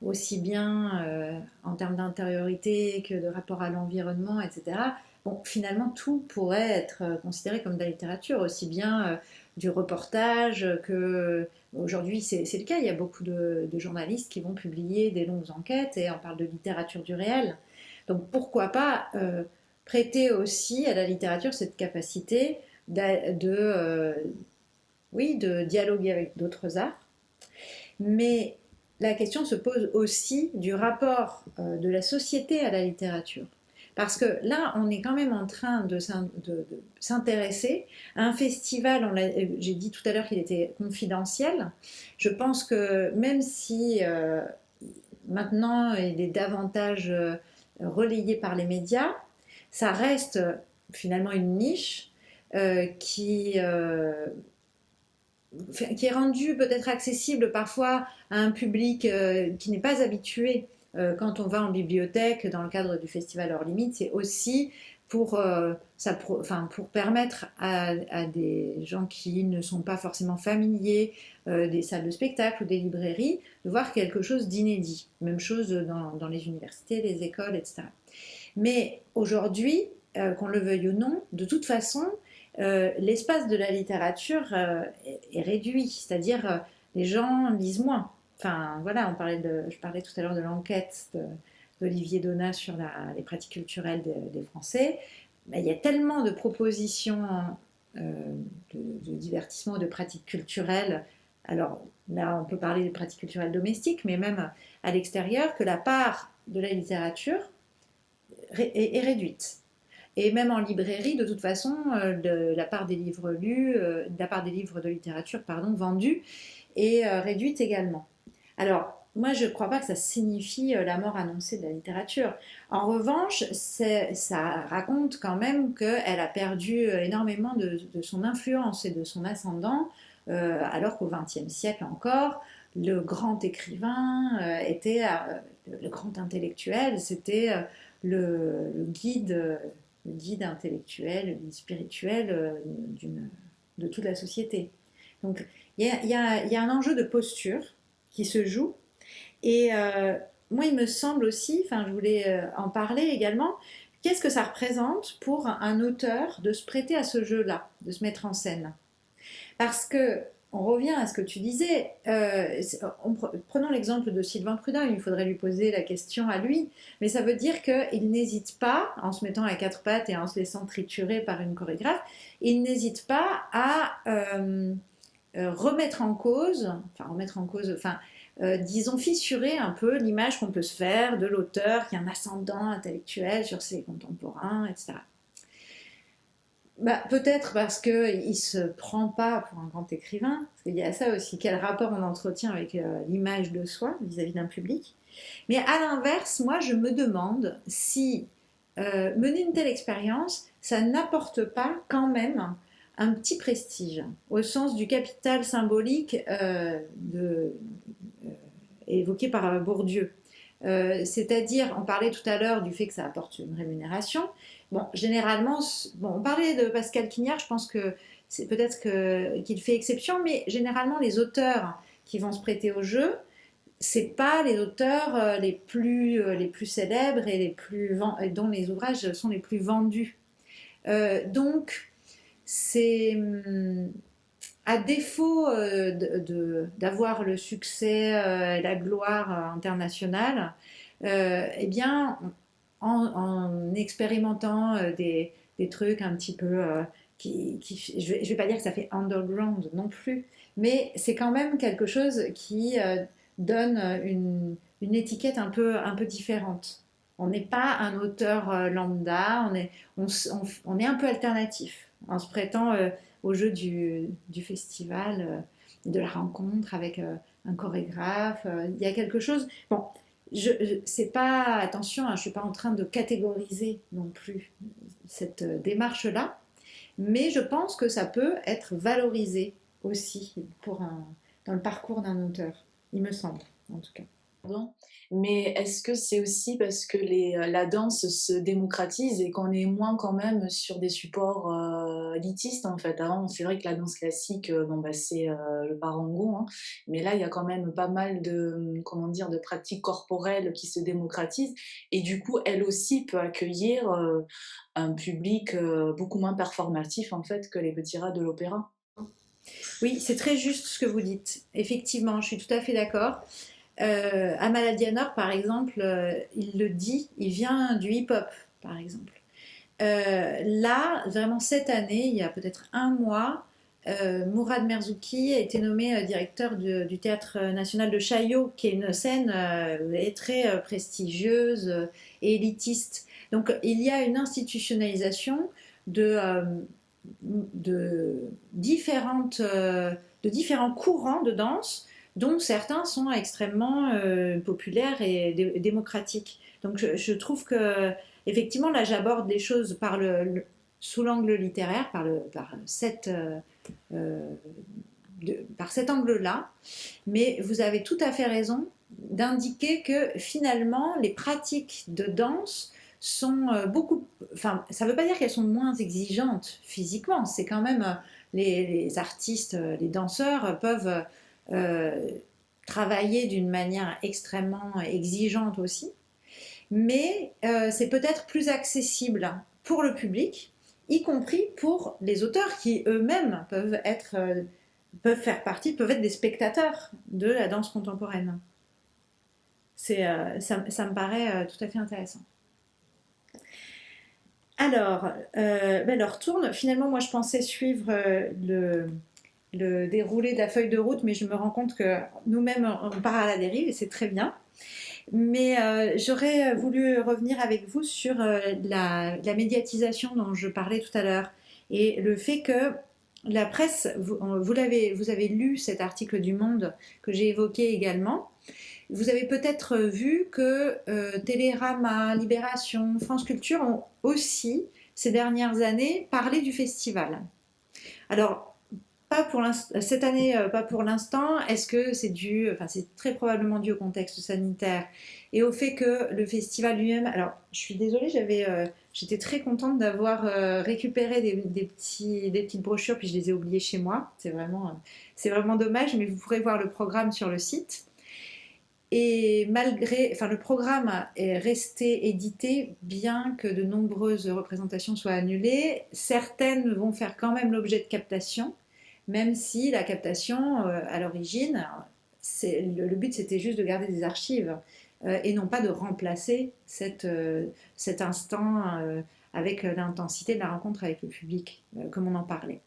aussi bien en termes d'intériorité que de rapport à l'environnement, etc. Bon, finalement, tout pourrait être considéré comme de la littérature, aussi bien du reportage que... Aujourd'hui, c'est le cas, il y a beaucoup de journalistes qui vont publier des longues enquêtes et on parle de littérature du réel. Donc pourquoi pas prêter aussi à la littérature cette capacité oui, de dialoguer avec d'autres arts. Mais la question se pose aussi du rapport de la société à la littérature. Parce que là, on est quand même en train de s'intéresser à un festival, j'ai dit tout à l'heure qu'il était confidentiel. Je pense que même si maintenant il est davantage relayé par les médias, ça reste finalement une niche qui est rendue peut-être accessible parfois à un public qui n'est pas habitué quand on va en bibliothèque dans le cadre du festival Hors Limite. C'est aussi pour permettre à des gens qui ne sont pas forcément familiers des salles de spectacle ou des librairies de voir quelque chose d'inédit. Même chose dans les universités, les écoles, etc. Mais aujourd'hui, qu'on le veuille ou non, de toute façon, l'espace de la littérature est réduit, c'est-à-dire les gens lisent moins. Enfin voilà, je parlais tout à l'heure de l'enquête d'Olivier Donat sur les pratiques culturelles des Français. Ben, il y a tellement de propositions de divertissement, de pratiques culturelles. Alors là, on peut parler de pratiques culturelles domestiques, mais même à l'extérieur, que la part de la littérature est réduite. Et même en librairie, de toute façon, la part des livres lus, la part des livres de littérature, vendus, est réduite également. Alors, moi, je ne crois pas que ça signifie la mort annoncée de la littérature. En revanche, ça raconte quand même qu'elle a perdu énormément de son influence et de son ascendant, alors qu'au XXe siècle encore, le grand écrivain le grand intellectuel, c'était le guide intellectuel, le guide spirituel de toute la société. Donc il y a un enjeu de posture qui se joue. Et moi, il me semble aussi, je voulais en parler également, qu'est-ce que ça représente pour un auteur de se prêter à ce jeu-là, de se mettre en scène. Parce que, on revient à ce que tu disais, prenons l'exemple de Sylvain Prudhomme, il faudrait lui poser la question à lui, mais ça veut dire qu'il n'hésite pas, en se mettant à quatre pattes et en se laissant triturer par une chorégraphe, il n'hésite pas à disons fissurer un peu l'image qu'on peut se faire de l'auteur qui a un ascendant intellectuel sur ses contemporains, etc. Peut-être parce qu'il ne se prend pas pour un grand écrivain, parce qu'il y a ça aussi, quel rapport on entretient avec l'image de soi vis-à-vis d'un public. Mais à l'inverse, moi je me demande si mener une telle expérience, ça n'apporte pas quand même un petit prestige, au sens du capital symbolique évoqué par Bourdieu. C'est-à-dire, on parlait tout à l'heure du fait que ça apporte une rémunération. Bon, généralement, on parlait de Pascal Quignard, je pense que c'est peut-être qu'il fait exception, mais généralement, les auteurs qui vont se prêter au jeu, c'est pas les auteurs les plus célèbres et dont les ouvrages sont les plus vendus. Donc, c'est à défaut d'avoir le succès et la gloire internationale, eh bien, en expérimentant des trucs un petit peu je vais pas dire que ça fait underground non plus, mais c'est quand même quelque chose qui donne une étiquette un peu différente. On n'est pas un auteur lambda, on est un peu alternatif en se prêtant au jeu du festival, de la rencontre avec un chorégraphe. Il y a quelque chose. Bon, c'est pas, attention, hein, je ne suis pas en train de catégoriser non plus cette démarche-là, mais je pense que ça peut être valorisé aussi dans le parcours d'un auteur, il me semble, en tout cas. Pardon. Mais est-ce que c'est aussi parce que la danse se démocratise et qu'on est moins quand même sur des supports élitistes en fait? Avant, c'est vrai que la danse classique, c'est le parangon, hein, mais là, il y a quand même pas mal comment dire, de pratiques corporelles qui se démocratisent et du coup, elle aussi peut accueillir un public beaucoup moins performatif en fait que les petits rats de l'opéra. Oui, c'est très juste ce que vous dites. Effectivement, je suis tout à fait d'accord. Amal Adianor, par exemple, il le dit, il vient du hip-hop, par exemple. Là, vraiment cette année, il y a peut-être un mois, Mourad Merzouki a été nommé directeur du Théâtre National de Chaillot, qui est une scène très prestigieuse et élitiste. Donc il y a une institutionnalisation de différents courants de danse dont certains sont extrêmement populaires et démocratiques. Donc je trouve que, effectivement, là j'aborde les choses sous l'angle littéraire, par cet angle-là, mais vous avez tout à fait raison d'indiquer que finalement les pratiques de danse sont enfin, ça ne veut pas dire qu'elles sont moins exigeantes physiquement, c'est quand même les artistes, les danseurs peuvent travailler d'une manière extrêmement exigeante aussi, mais c'est peut-être plus accessible pour le public, y compris pour les auteurs qui eux-mêmes peuvent être des spectateurs de la danse contemporaine. Ça me paraît tout à fait intéressant. Alors, leur tourne. Finalement, moi, je pensais suivre le déroulé de la feuille de route, mais je me rends compte que nous-mêmes, on part à la dérive et c'est très bien. Mais j'aurais voulu revenir avec vous sur la médiatisation dont je parlais tout à l'heure et le fait que la presse, vous avez lu cet article du Monde que j'ai évoqué également. Vous avez peut-être vu que Télérama, Libération, France Culture ont aussi, ces dernières années, parlé du festival. Alors, cette année, pas pour l'instant. Est-ce que c'est c'est très probablement dû au contexte sanitaire et au fait que le festival lui-même. Alors, je suis désolée, j'étais très contente d'avoir récupéré des petites brochures, puis je les ai oubliées chez moi. C'est vraiment dommage, mais vous pourrez voir le programme sur le site. Et le programme est resté édité, bien que de nombreuses représentations soient annulées. Certaines vont faire quand même l'objet de captation, même si la captation, à l'origine, le but c'était juste de garder des archives et non pas de remplacer cet instant avec l'intensité de la rencontre avec le public, comme on en parlait.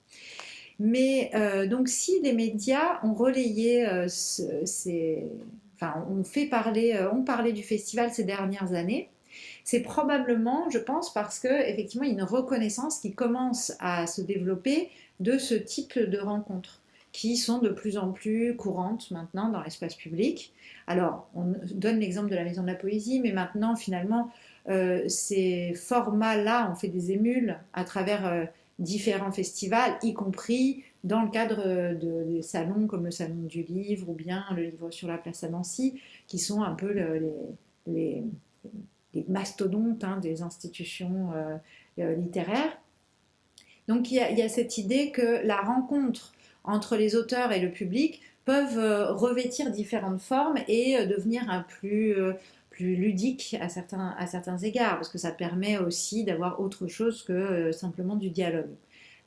Mais donc si les médias ont relayé ont parlé du festival ces dernières années, c'est probablement, je pense, parce qu'effectivement, il y a une reconnaissance qui commence à se développer de ce type de rencontres, qui sont de plus en plus courantes maintenant dans l'espace public. Alors, on donne l'exemple de la Maison de la Poésie, mais maintenant, finalement, ces formats-là ont fait des émules à travers différents festivals, y compris dans le cadre des salons comme le Salon du Livre ou bien le Livre sur la place à Nancy, qui sont un peu les, les mastodontes des institutions littéraires. Donc il y a cette idée que la rencontre entre les auteurs et le public peuvent revêtir différentes formes et devenir plus ludique à certains égards, parce que ça permet aussi d'avoir autre chose que simplement du dialogue.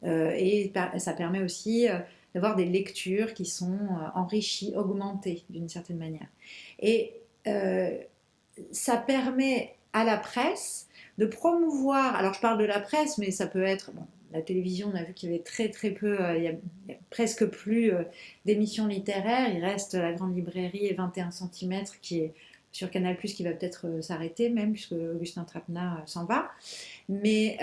Et ça permet aussi d'avoir des lectures qui sont enrichies, augmentées d'une certaine manière. Et ça permet à la presse de promouvoir, alors je parle de la presse, mais ça peut être, bon, la télévision, on a vu qu'il y avait très très peu, il y a presque plus d'émissions littéraires, il reste la Grande Librairie et 21 cm qui est sur Canal+, qui va peut-être s'arrêter même, puisque Augustin Trapenard s'en va. Mais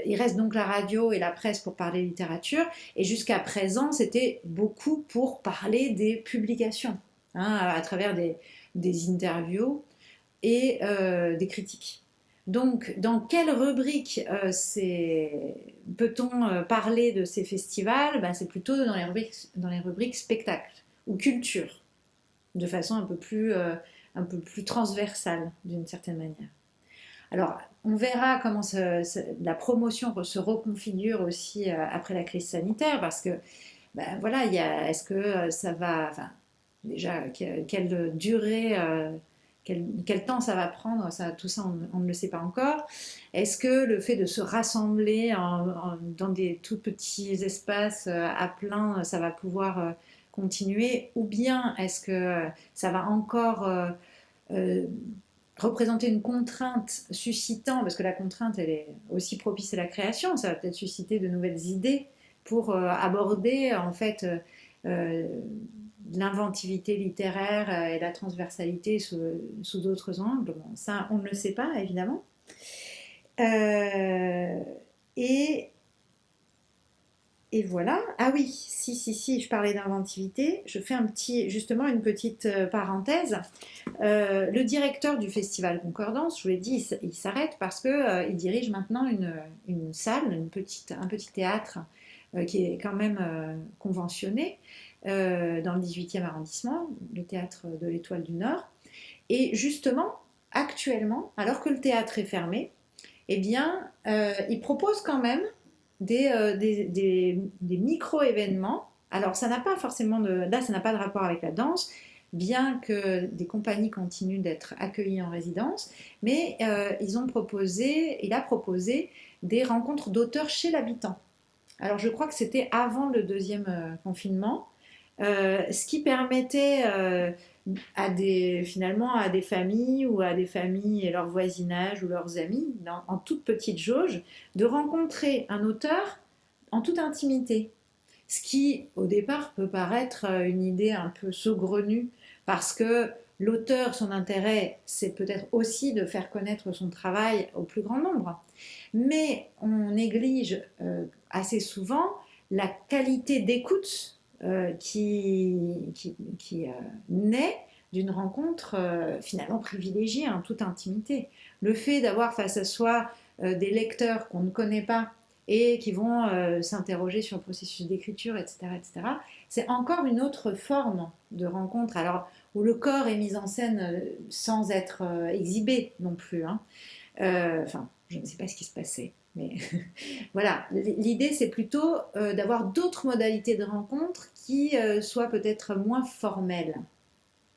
il reste donc la radio et la presse pour parler littérature, et jusqu'à présent, c'était beaucoup pour parler des publications, à travers des interviews et des critiques. Donc, dans quelle rubrique peut-on parler de ces festivals? C'est plutôt dans les rubriques spectacle ou culture, de façon un peu plus transversale d'une certaine manière. Alors, on verra comment la promotion se reconfigure aussi après la crise sanitaire, parce que, voilà, est-ce que ça va, enfin, déjà, quelle durée, quel temps ça va prendre, tout ça, on ne le sait pas encore. Est-ce que le fait de se rassembler dans des tout petits espaces à plein, ça va pouvoir continuer, ou bien est-ce que ça va encore représenter une contrainte suscitant, parce que la contrainte elle est aussi propice à la création, ça va peut-être susciter de nouvelles idées pour aborder en fait l'inventivité littéraire et la transversalité sous d'autres angles. Bon, ça on ne le sait pas évidemment. Et voilà. Ah oui, si, je parlais d'inventivité. Je fais justement une petite parenthèse. Le directeur du festival Concordance, je vous l'ai dit, il s'arrête parce qu'il dirige maintenant une salle, un petit théâtre qui est quand même conventionné dans le 18e arrondissement, le théâtre de l'Étoile du Nord. Et justement, actuellement, alors que le théâtre est fermé, eh bien, il propose quand même des micro-événements. Alors, ça n'a pas forcément là, ça n'a pas de rapport avec la danse, bien que des compagnies continuent d'être accueillies en résidence, mais il a proposé des rencontres d'auteurs chez l'habitant. Alors, je crois que c'était avant le deuxième confinement, ce qui permettait finalement à des familles ou à des familles et leur voisinage ou leurs amis, en toute petite jauge, de rencontrer un auteur en toute intimité. Ce qui, au départ, peut paraître une idée un peu saugrenue, parce que l'auteur, son intérêt, c'est peut-être aussi de faire connaître son travail au plus grand nombre. Mais on néglige assez souvent la qualité d'écoute qui naît d'une rencontre finalement privilégiée en toute intimité. Le fait d'avoir face à soi des lecteurs qu'on ne connaît pas et qui vont s'interroger sur le processus d'écriture, etc., c'est encore une autre forme de rencontre, alors où le corps est mis en scène sans être exhibé non plus. Enfin, je ne sais pas ce qui se passait. Mais voilà, l'idée c'est plutôt d'avoir d'autres modalités de rencontre qui soient peut-être moins formelles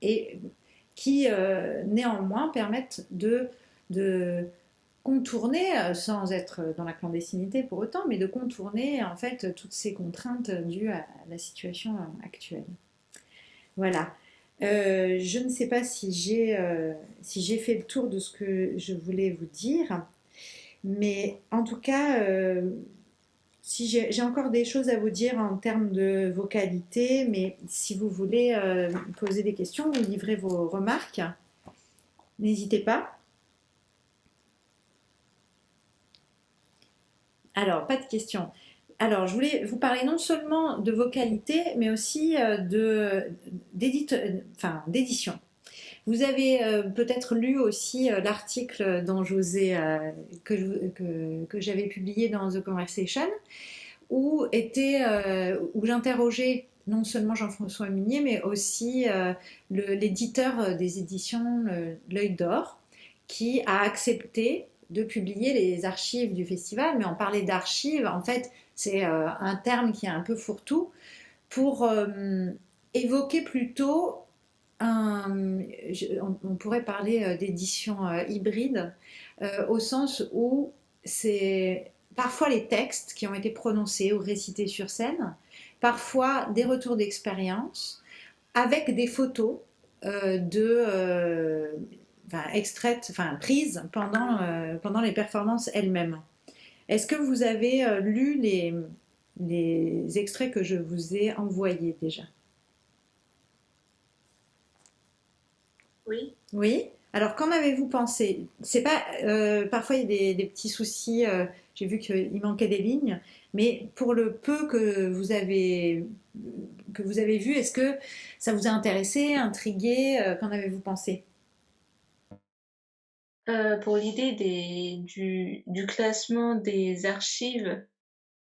et qui néanmoins permettent de contourner, sans être dans la clandestinité pour autant, mais de contourner en fait toutes ces contraintes dues à la situation actuelle. Voilà. Je ne sais pas si j'ai fait le tour de ce que je voulais vous dire. Mais en tout cas, si j'ai encore des choses à vous dire en termes de vocalité, mais si vous voulez poser des questions ou livrer vos remarques, n'hésitez pas. Alors, pas de questions. Alors, je voulais vous parler non seulement de vocalité, mais aussi d'édition. Vous avez peut-être lu aussi l'article dont que j'avais publié dans The Conversation, où j'interrogeais non seulement Jean-François Minier, mais aussi l'éditeur des éditions L'Œil d'Or, qui a accepté de publier les archives du festival, mais on parlait d'archives, en fait, c'est un terme qui est un peu fourre-tout, pour évoquer plutôt on pourrait parler d'édition hybride, au sens où c'est parfois les textes qui ont été prononcés ou récités sur scène, parfois des retours d'expérience, avec des photos prises pendant les performances elles-mêmes. Est-ce que vous avez lu les extraits que je vous ai envoyés déjà? Oui. Oui. Alors, qu'en avez-vous pensé? C'est pas, parfois, il y a des petits soucis. J'ai vu qu'il manquait des lignes. Mais pour le peu que vous avez vu, est-ce que ça vous a intéressé, intrigué? Qu'en avez-vous pensé? Pour l'idée du classement des archives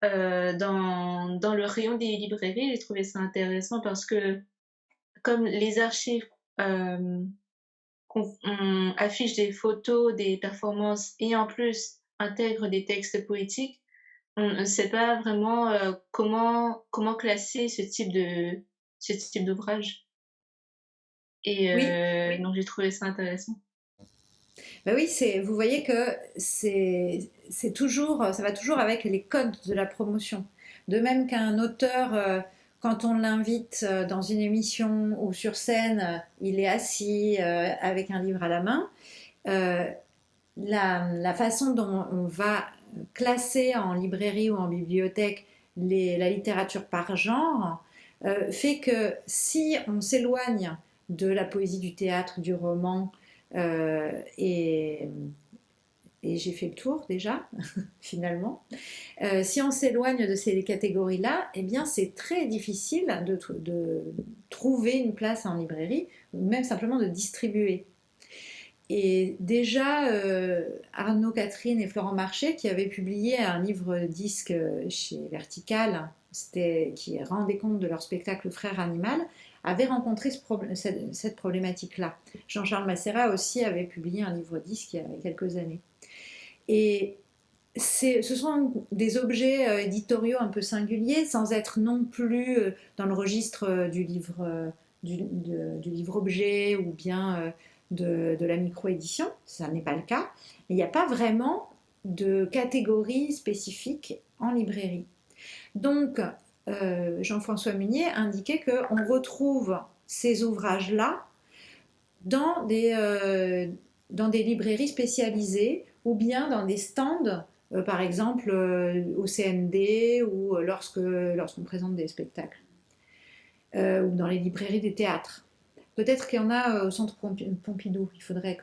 dans le rayon des librairies, j'ai trouvé ça intéressant parce que comme les archives on affiche des photos, des performances et en plus intègre des textes poétiques, on ne sait pas vraiment comment classer ce type d'ouvrage. Et Oui. donc j'ai trouvé ça intéressant. Ben oui, vous voyez que c'est toujours, ça va toujours avec les codes de la promotion. De même qu'un auteur, quand on l'invite dans une émission ou sur scène, il est assis avec un livre à la main. euh, la façon dont on va classer en librairie ou en bibliothèque la littérature par genre fait que si on s'éloigne de la poésie du théâtre, du roman, et j'ai fait le tour déjà, finalement. Si on s'éloigne de ces catégories-là, eh bien c'est très difficile de trouver une place en librairie, ou même simplement de distribuer. Et déjà, Arnaud Catherine et Florent Marchais, qui avaient publié un livre-disque chez Vertical, qui rendait compte de leur spectacle Frères Animal, avaient rencontré cette problématique-là. Jean-Charles Macera aussi avait publié un livre-disque il y a quelques années. Et ce sont des objets éditoriaux un peu singuliers, sans être non plus dans le registre du livre-objet ou bien de la micro-édition, ça n'est pas le cas. Mais il n'y a pas vraiment de catégorie spécifique en librairie. Donc, Jean-François Munier indiquait qu'on retrouve ces ouvrages-là dans des librairies spécialisées ou bien dans des stands, par exemple au CND ou lorsqu'on présente des spectacles, ou dans les librairies des théâtres. Peut-être qu'il y en a au centre Pompidou, il faudrait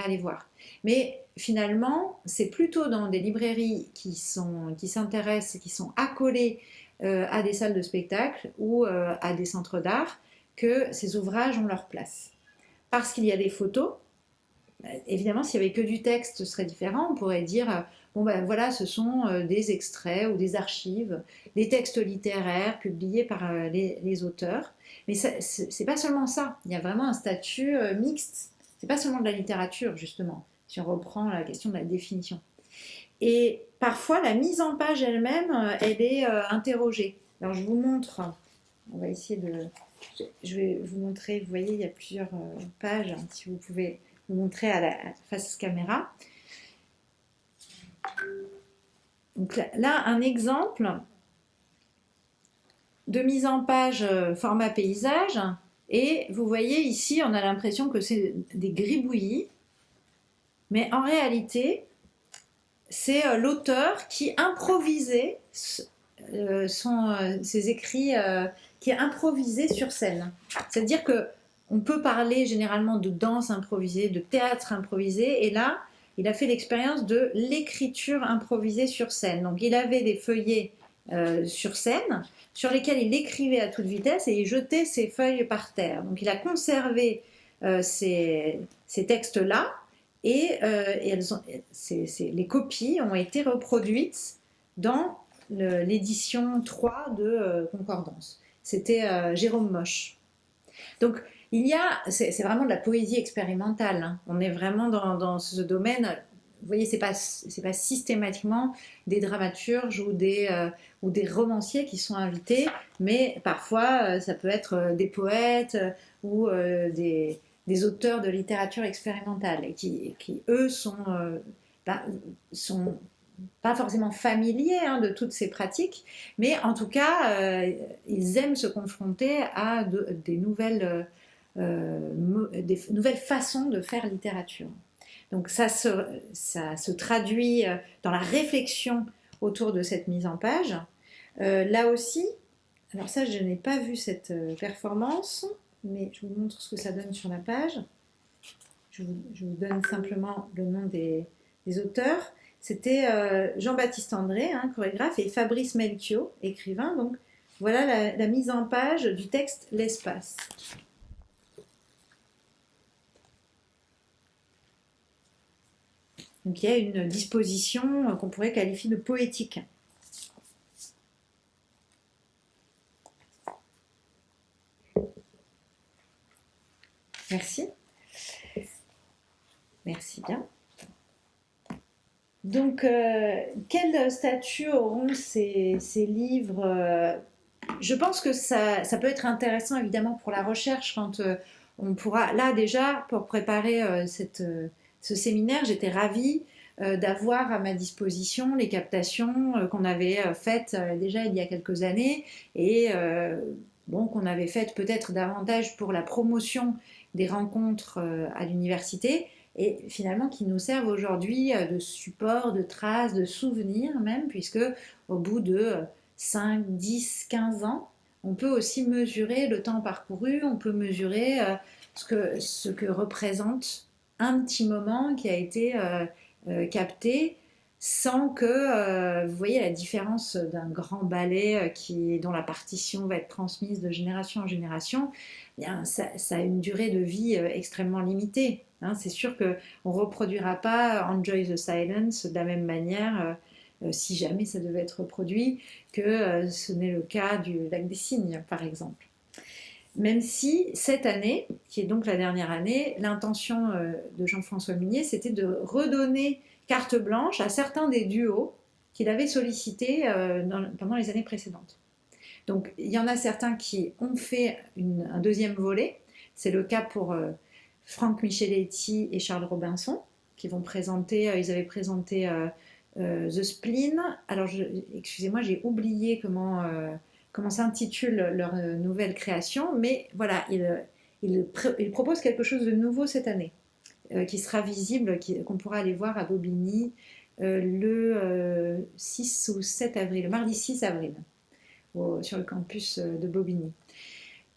aller voir. Mais finalement, c'est plutôt dans des librairies qui s'intéressent, qui sont accolées à des salles de spectacle ou à des centres d'art, que ces ouvrages ont leur place. Parce qu'il y a des photos. Évidemment, s'il n'y avait que du texte, ce serait différent. On pourrait dire, bon ben voilà, ce sont des extraits ou des archives, des textes littéraires publiés par les auteurs. Mais c'est pas seulement ça. Il y a vraiment un statut mixte. C'est pas seulement de la littérature, justement, si on reprend la question de la définition. Et parfois, la mise en page elle-même, elle est interrogée. Alors, je vous montre. On va essayer de. Je vais vous montrer. Vous voyez, il y a plusieurs pages. Si vous pouvez vous montrer face caméra. Donc là, un exemple de mise en page format paysage. Et vous voyez ici, on a l'impression que c'est des gribouillis. Mais en réalité, c'est l'auteur qui improvisait ses écrits, qui a improvisé sur scène. C'est-à-dire que on peut parler généralement de danse improvisée, de théâtre improvisé, et là, il a fait l'expérience de l'écriture improvisée sur scène. Donc, il avait des feuillets sur scène, sur lesquels il écrivait à toute vitesse, et il jetait ses feuilles par terre. Donc, il a conservé ces textes-là, et les copies ont été reproduites dans l'édition 3 de Concordance. C'était Jérôme Moche. Donc, c'est vraiment de la poésie expérimentale, hein. On est vraiment dans ce domaine. Vous voyez, c'est pas systématiquement des dramaturges ou des romanciers qui sont invités, mais parfois ça peut être des poètes ou des auteurs de littérature expérimentale et qui eux, sont pas forcément familiers, hein, de toutes ces pratiques, mais en tout cas, ils aiment se confronter à des nouvelles façons de faire littérature. Donc ça se traduit dans la réflexion autour de cette mise en page. Là aussi, alors ça, je n'ai pas vu cette performance, mais je vous montre ce que ça donne sur la page. Je vous donne simplement le nom des auteurs. C'était Jean-Baptiste André, hein, chorégraphe, et Fabrice Melchior, écrivain. Donc voilà la mise en page du texte L'espace. Donc il y a une disposition qu'on pourrait qualifier de poétique. Merci. Merci bien. Donc, quel statut auront ces livres? Je pense que ça peut être intéressant, évidemment, pour la recherche, quand on pourra... Là, déjà, pour préparer ce séminaire, j'étais ravie d'avoir à ma disposition les captations qu'on avait faites déjà il y a quelques années et qu'on avait faites peut-être davantage pour la promotion des rencontres à l'université et finalement qui nous servent aujourd'hui de support, de traces, de souvenirs même, puisque au bout de 5, 10, 15 ans, on peut aussi mesurer le temps parcouru, on peut mesurer ce que représente un petit moment qui a été capté sans que, vous voyez la différence d'un grand ballet dont la partition va être transmise de génération en génération, eh bien, ça a une durée de vie extrêmement limitée. Hein. C'est sûr qu'on ne reproduira pas Enjoy the Silence de la même manière si jamais ça devait être reproduit que ce n'est le cas du Lac des Cygnes, par exemple. Même si cette année, qui est donc la dernière année, l'intention de Jean-François Munier, c'était de redonner carte blanche à certains des duos qu'il avait sollicités pendant les années précédentes. Donc il y en a certains qui ont fait un deuxième volet. C'est le cas pour Franck Micheletti et Charles Robinson, qui vont présenter, ils avaient présenté The Spleen. Alors excusez-moi, j'ai oublié comment s'intitule leur nouvelle création, mais voilà, ils proposent quelque chose de nouveau cette année, qui sera visible, qu'on pourra aller voir à Bobigny le 6 ou 7 avril, le mardi 6 avril, sur le campus de Bobigny.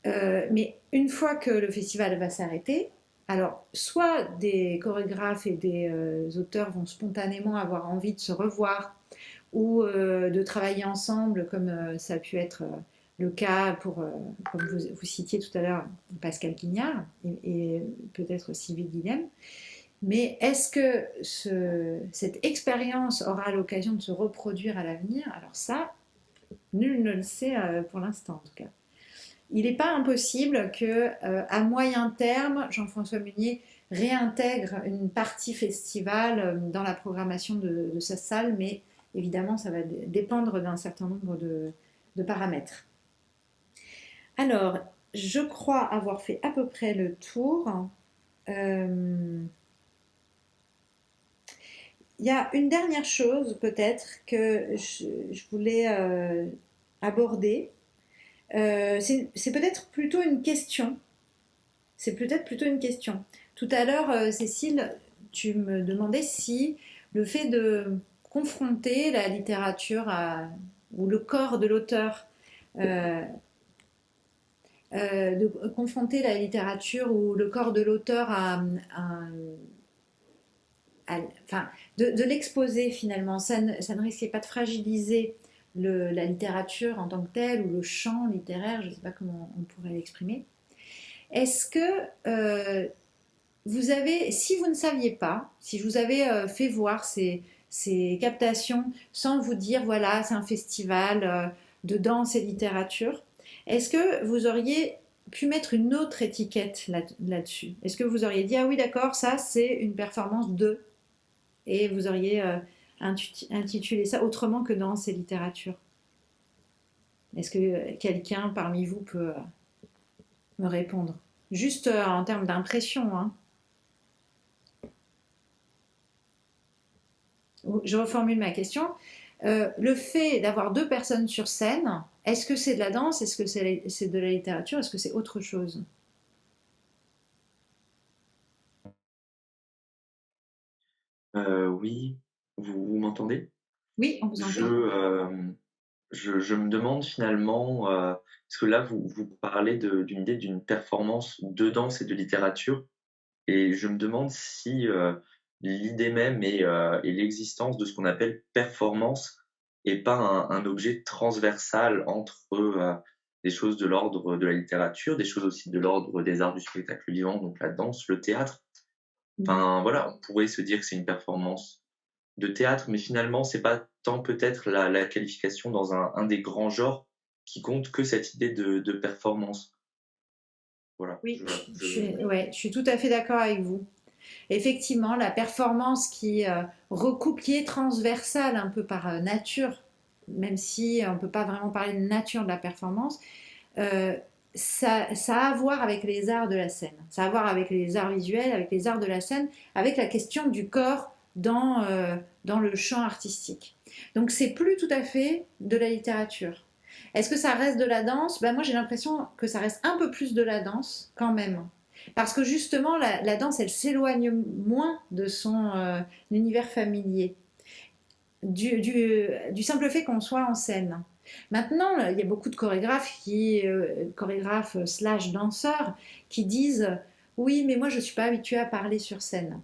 Mais une fois que le festival va s'arrêter, alors soit des chorégraphes et des auteurs vont spontanément avoir envie de se revoir ou de travailler ensemble, comme ça a pu être le cas pour, comme vous citiez tout à l'heure, Pascal Quignard et peut-être Sylvie Guillem. Mais est-ce que cette expérience aura l'occasion de se reproduire à l'avenir? Alors ça, nul ne le sait pour l'instant en tout cas. Il n'est pas impossible qu'à moyen terme, Jean-François Munier réintègre une partie festival dans la programmation de sa salle, mais évidemment, ça va dépendre d'un certain nombre de paramètres. Alors, je crois avoir fait à peu près le tour. Il y a une dernière chose, peut-être, que je voulais aborder. C'est peut-être plutôt une question. Tout à l'heure, Cécile, tu me demandais si le fait de confronter la littérature ou le corps de l'auteur, de confronter la littérature ou le corps de l'auteur de l'exposer finalement, ça ne risquait pas de fragiliser la littérature en tant que telle ou le champ littéraire, je ne sais pas comment on pourrait l'exprimer. Est-ce que si vous ne saviez pas, si je vous avais fait voir ces captations sans vous dire voilà c'est un festival de danse et littérature, est-ce que vous auriez pu mettre une autre étiquette là-dessus? Est-ce que vous auriez dit, ah oui, d'accord, ça c'est une performance de, et vous auriez intitulé ça autrement que danse et littérature? Est-ce que quelqu'un parmi vous peut me répondre? Juste en termes d'impression, hein. Je reformule ma question. Le fait d'avoir 2 personnes sur scène, est-ce que c'est de la danse? Est-ce que c'est de la littérature? Est-ce que c'est autre chose? Oui, vous m'entendez? Oui, on vous Je, entend. je me demande finalement, parce que là, vous parlez d'une idée d'une performance de danse et de littérature, et je me demande si l'idée même et l'existence de ce qu'on appelle performance est pas un objet transversal entre des choses de l'ordre de la littérature, des choses aussi de l'ordre des arts du spectacle vivant, donc la danse, le théâtre. Enfin voilà, on pourrait se dire que c'est une performance de théâtre, mais finalement, c'est pas tant peut-être la qualification dans un des grands genres qui compte que cette idée de performance. Voilà. Oui, je suis tout à fait d'accord avec vous. Effectivement, la performance qui recoupe, qui est transversale un peu par nature, même si on ne peut pas vraiment parler de nature de la performance, ça a à voir avec les arts de la scène. Ça a à voir avec les arts visuels, avec les arts de la scène, avec la question du corps dans le champ artistique. Donc c'est plus tout à fait de la littérature. Est-ce que ça reste de la danse? Ben moi j'ai l'impression que ça reste un peu plus de la danse quand même. Parce que justement la danse elle s'éloigne moins de son univers familier. Du simple fait qu'on soit en scène. Maintenant, il y a beaucoup de chorégraphes slash danseurs qui disent oui, mais moi je ne suis pas habituée à parler sur scène.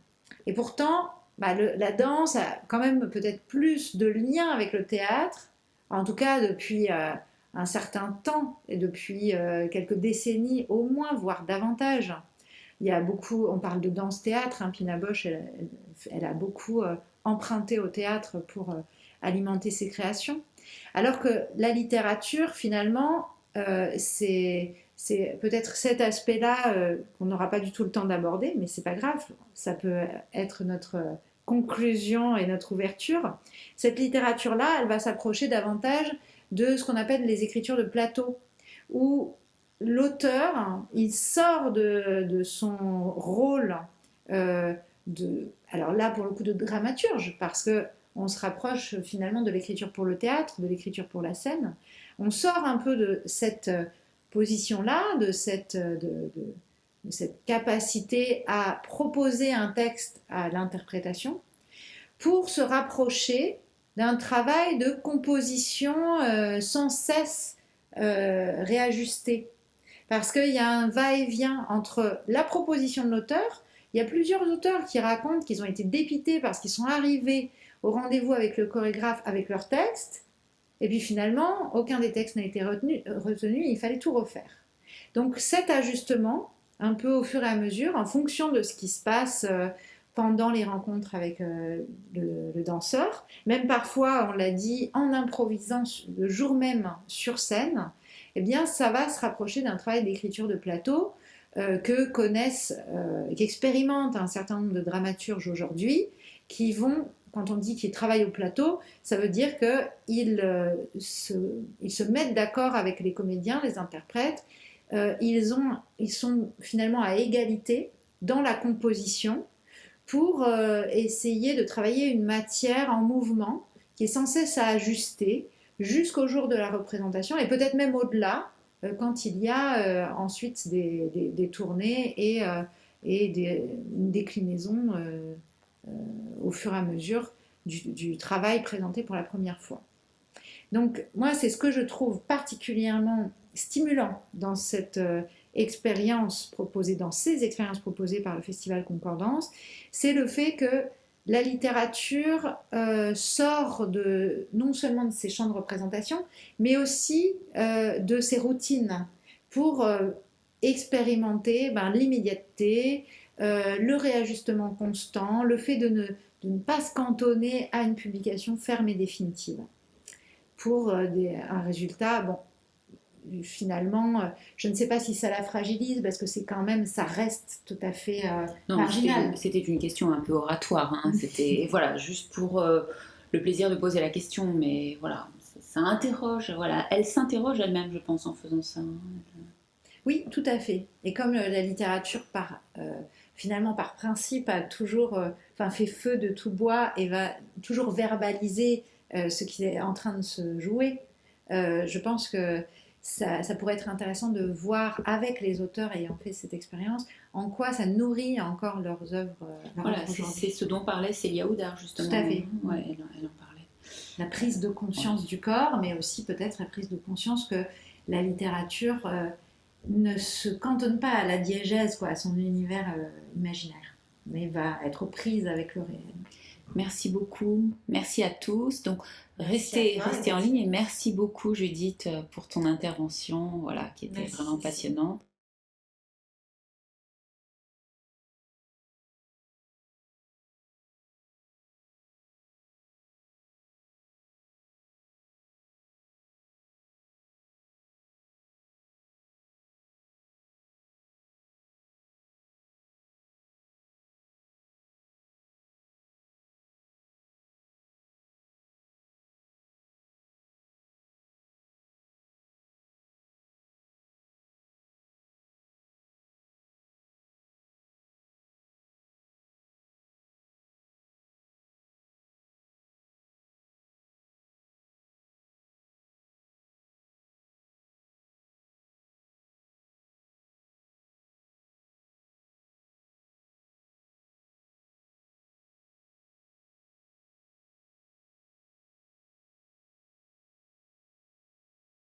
Et pourtant, la danse a quand même peut-être plus de lien avec le théâtre, en tout cas depuis un certain temps, et depuis quelques décennies au moins, voire davantage. Il y a beaucoup, on parle de danse-théâtre, hein, Pina Bausch, elle a beaucoup emprunté au théâtre pour alimenter ses créations. Alors que la littérature, finalement, c'est peut-être cet aspect-là qu'on n'aura pas du tout le temps d'aborder, mais c'est pas grave, ça peut être notre conclusion et notre ouverture. Cette littérature-là, elle va s'approcher davantage de ce qu'on appelle les écritures de plateau, où l'auteur, il sort de son rôle alors là pour le coup de dramaturge, parce que on se rapproche finalement de l'écriture pour le théâtre, de l'écriture pour la scène. On sort un peu de cette position-là, de cette capacité à proposer un texte à l'interprétation, pour se rapprocher d'un travail de composition sans cesse réajusté. Parce qu'il y a un va-et-vient entre la proposition de l'auteur. Il y a plusieurs auteurs qui racontent qu'ils ont été dépités parce qu'ils sont arrivés au rendez-vous avec le chorégraphe avec leur texte, et puis finalement, aucun des textes n'a été retenu, il fallait tout refaire. Donc cet ajustement, un peu au fur et à mesure, en fonction de ce qui se passe pendant les rencontres avec le danseur, même parfois, on l'a dit, en improvisant le jour même sur scène, eh bien ça va se rapprocher d'un travail d'écriture de plateau que connaissent, qu'expérimentent un certain nombre de dramaturges aujourd'hui, qui vont, quand on dit qu'ils travaillent au plateau, ça veut dire qu'ils se mettent d'accord avec les comédiens, les interprètes, ils sont finalement à égalité dans la composition pour essayer de travailler une matière en mouvement qui est sans cesse à ajuster jusqu'au jour de la représentation et peut-être même au-delà quand il y a ensuite des tournées et une déclinaison au fur et à mesure du travail présenté pour la première fois. Donc moi, c'est ce que je trouve particulièrement stimulant dans cette expérience proposée, dans ces expériences proposées par le Festival Concordance, c'est le fait que la littérature sort non seulement de ses champs de représentation, mais aussi de ses routines pour expérimenter l'immédiateté, le réajustement constant, le fait de ne pas se cantonner à une publication ferme et définitive pour un résultat finalement, je ne sais pas si ça la fragilise, parce que c'est quand même, ça reste tout à fait Non, marginal. c'était une question un peu oratoire. Hein. C'était voilà, juste pour le plaisir de poser la question, mais voilà, ça interroge. Voilà, elle s'interroge elle-même, je pense, en faisant ça. Oui, tout à fait. Et comme la littérature, finalement, par principe, a toujours fait feu de tout bois et va toujours verbaliser ce qui est en train de se jouer, je pense que ça pourrait être intéressant de voir avec les auteurs ayant fait cette expérience en quoi ça nourrit encore leurs œuvres. Voilà, c'est aujourd'hui. ce dont parlait Célia Oudard, justement. Tout à fait. Ouais, elle en parlait. La prise de conscience du corps, mais aussi peut-être la prise de conscience que la littérature ne se cantonne pas à la diégèse, quoi, à son univers imaginaire, mais va être prise avec le réel. Merci beaucoup. Merci à tous. Donc, Merci à toi, restez en ligne et merci beaucoup, Judith, pour ton intervention, voilà, qui était Merci. vraiment passionnante.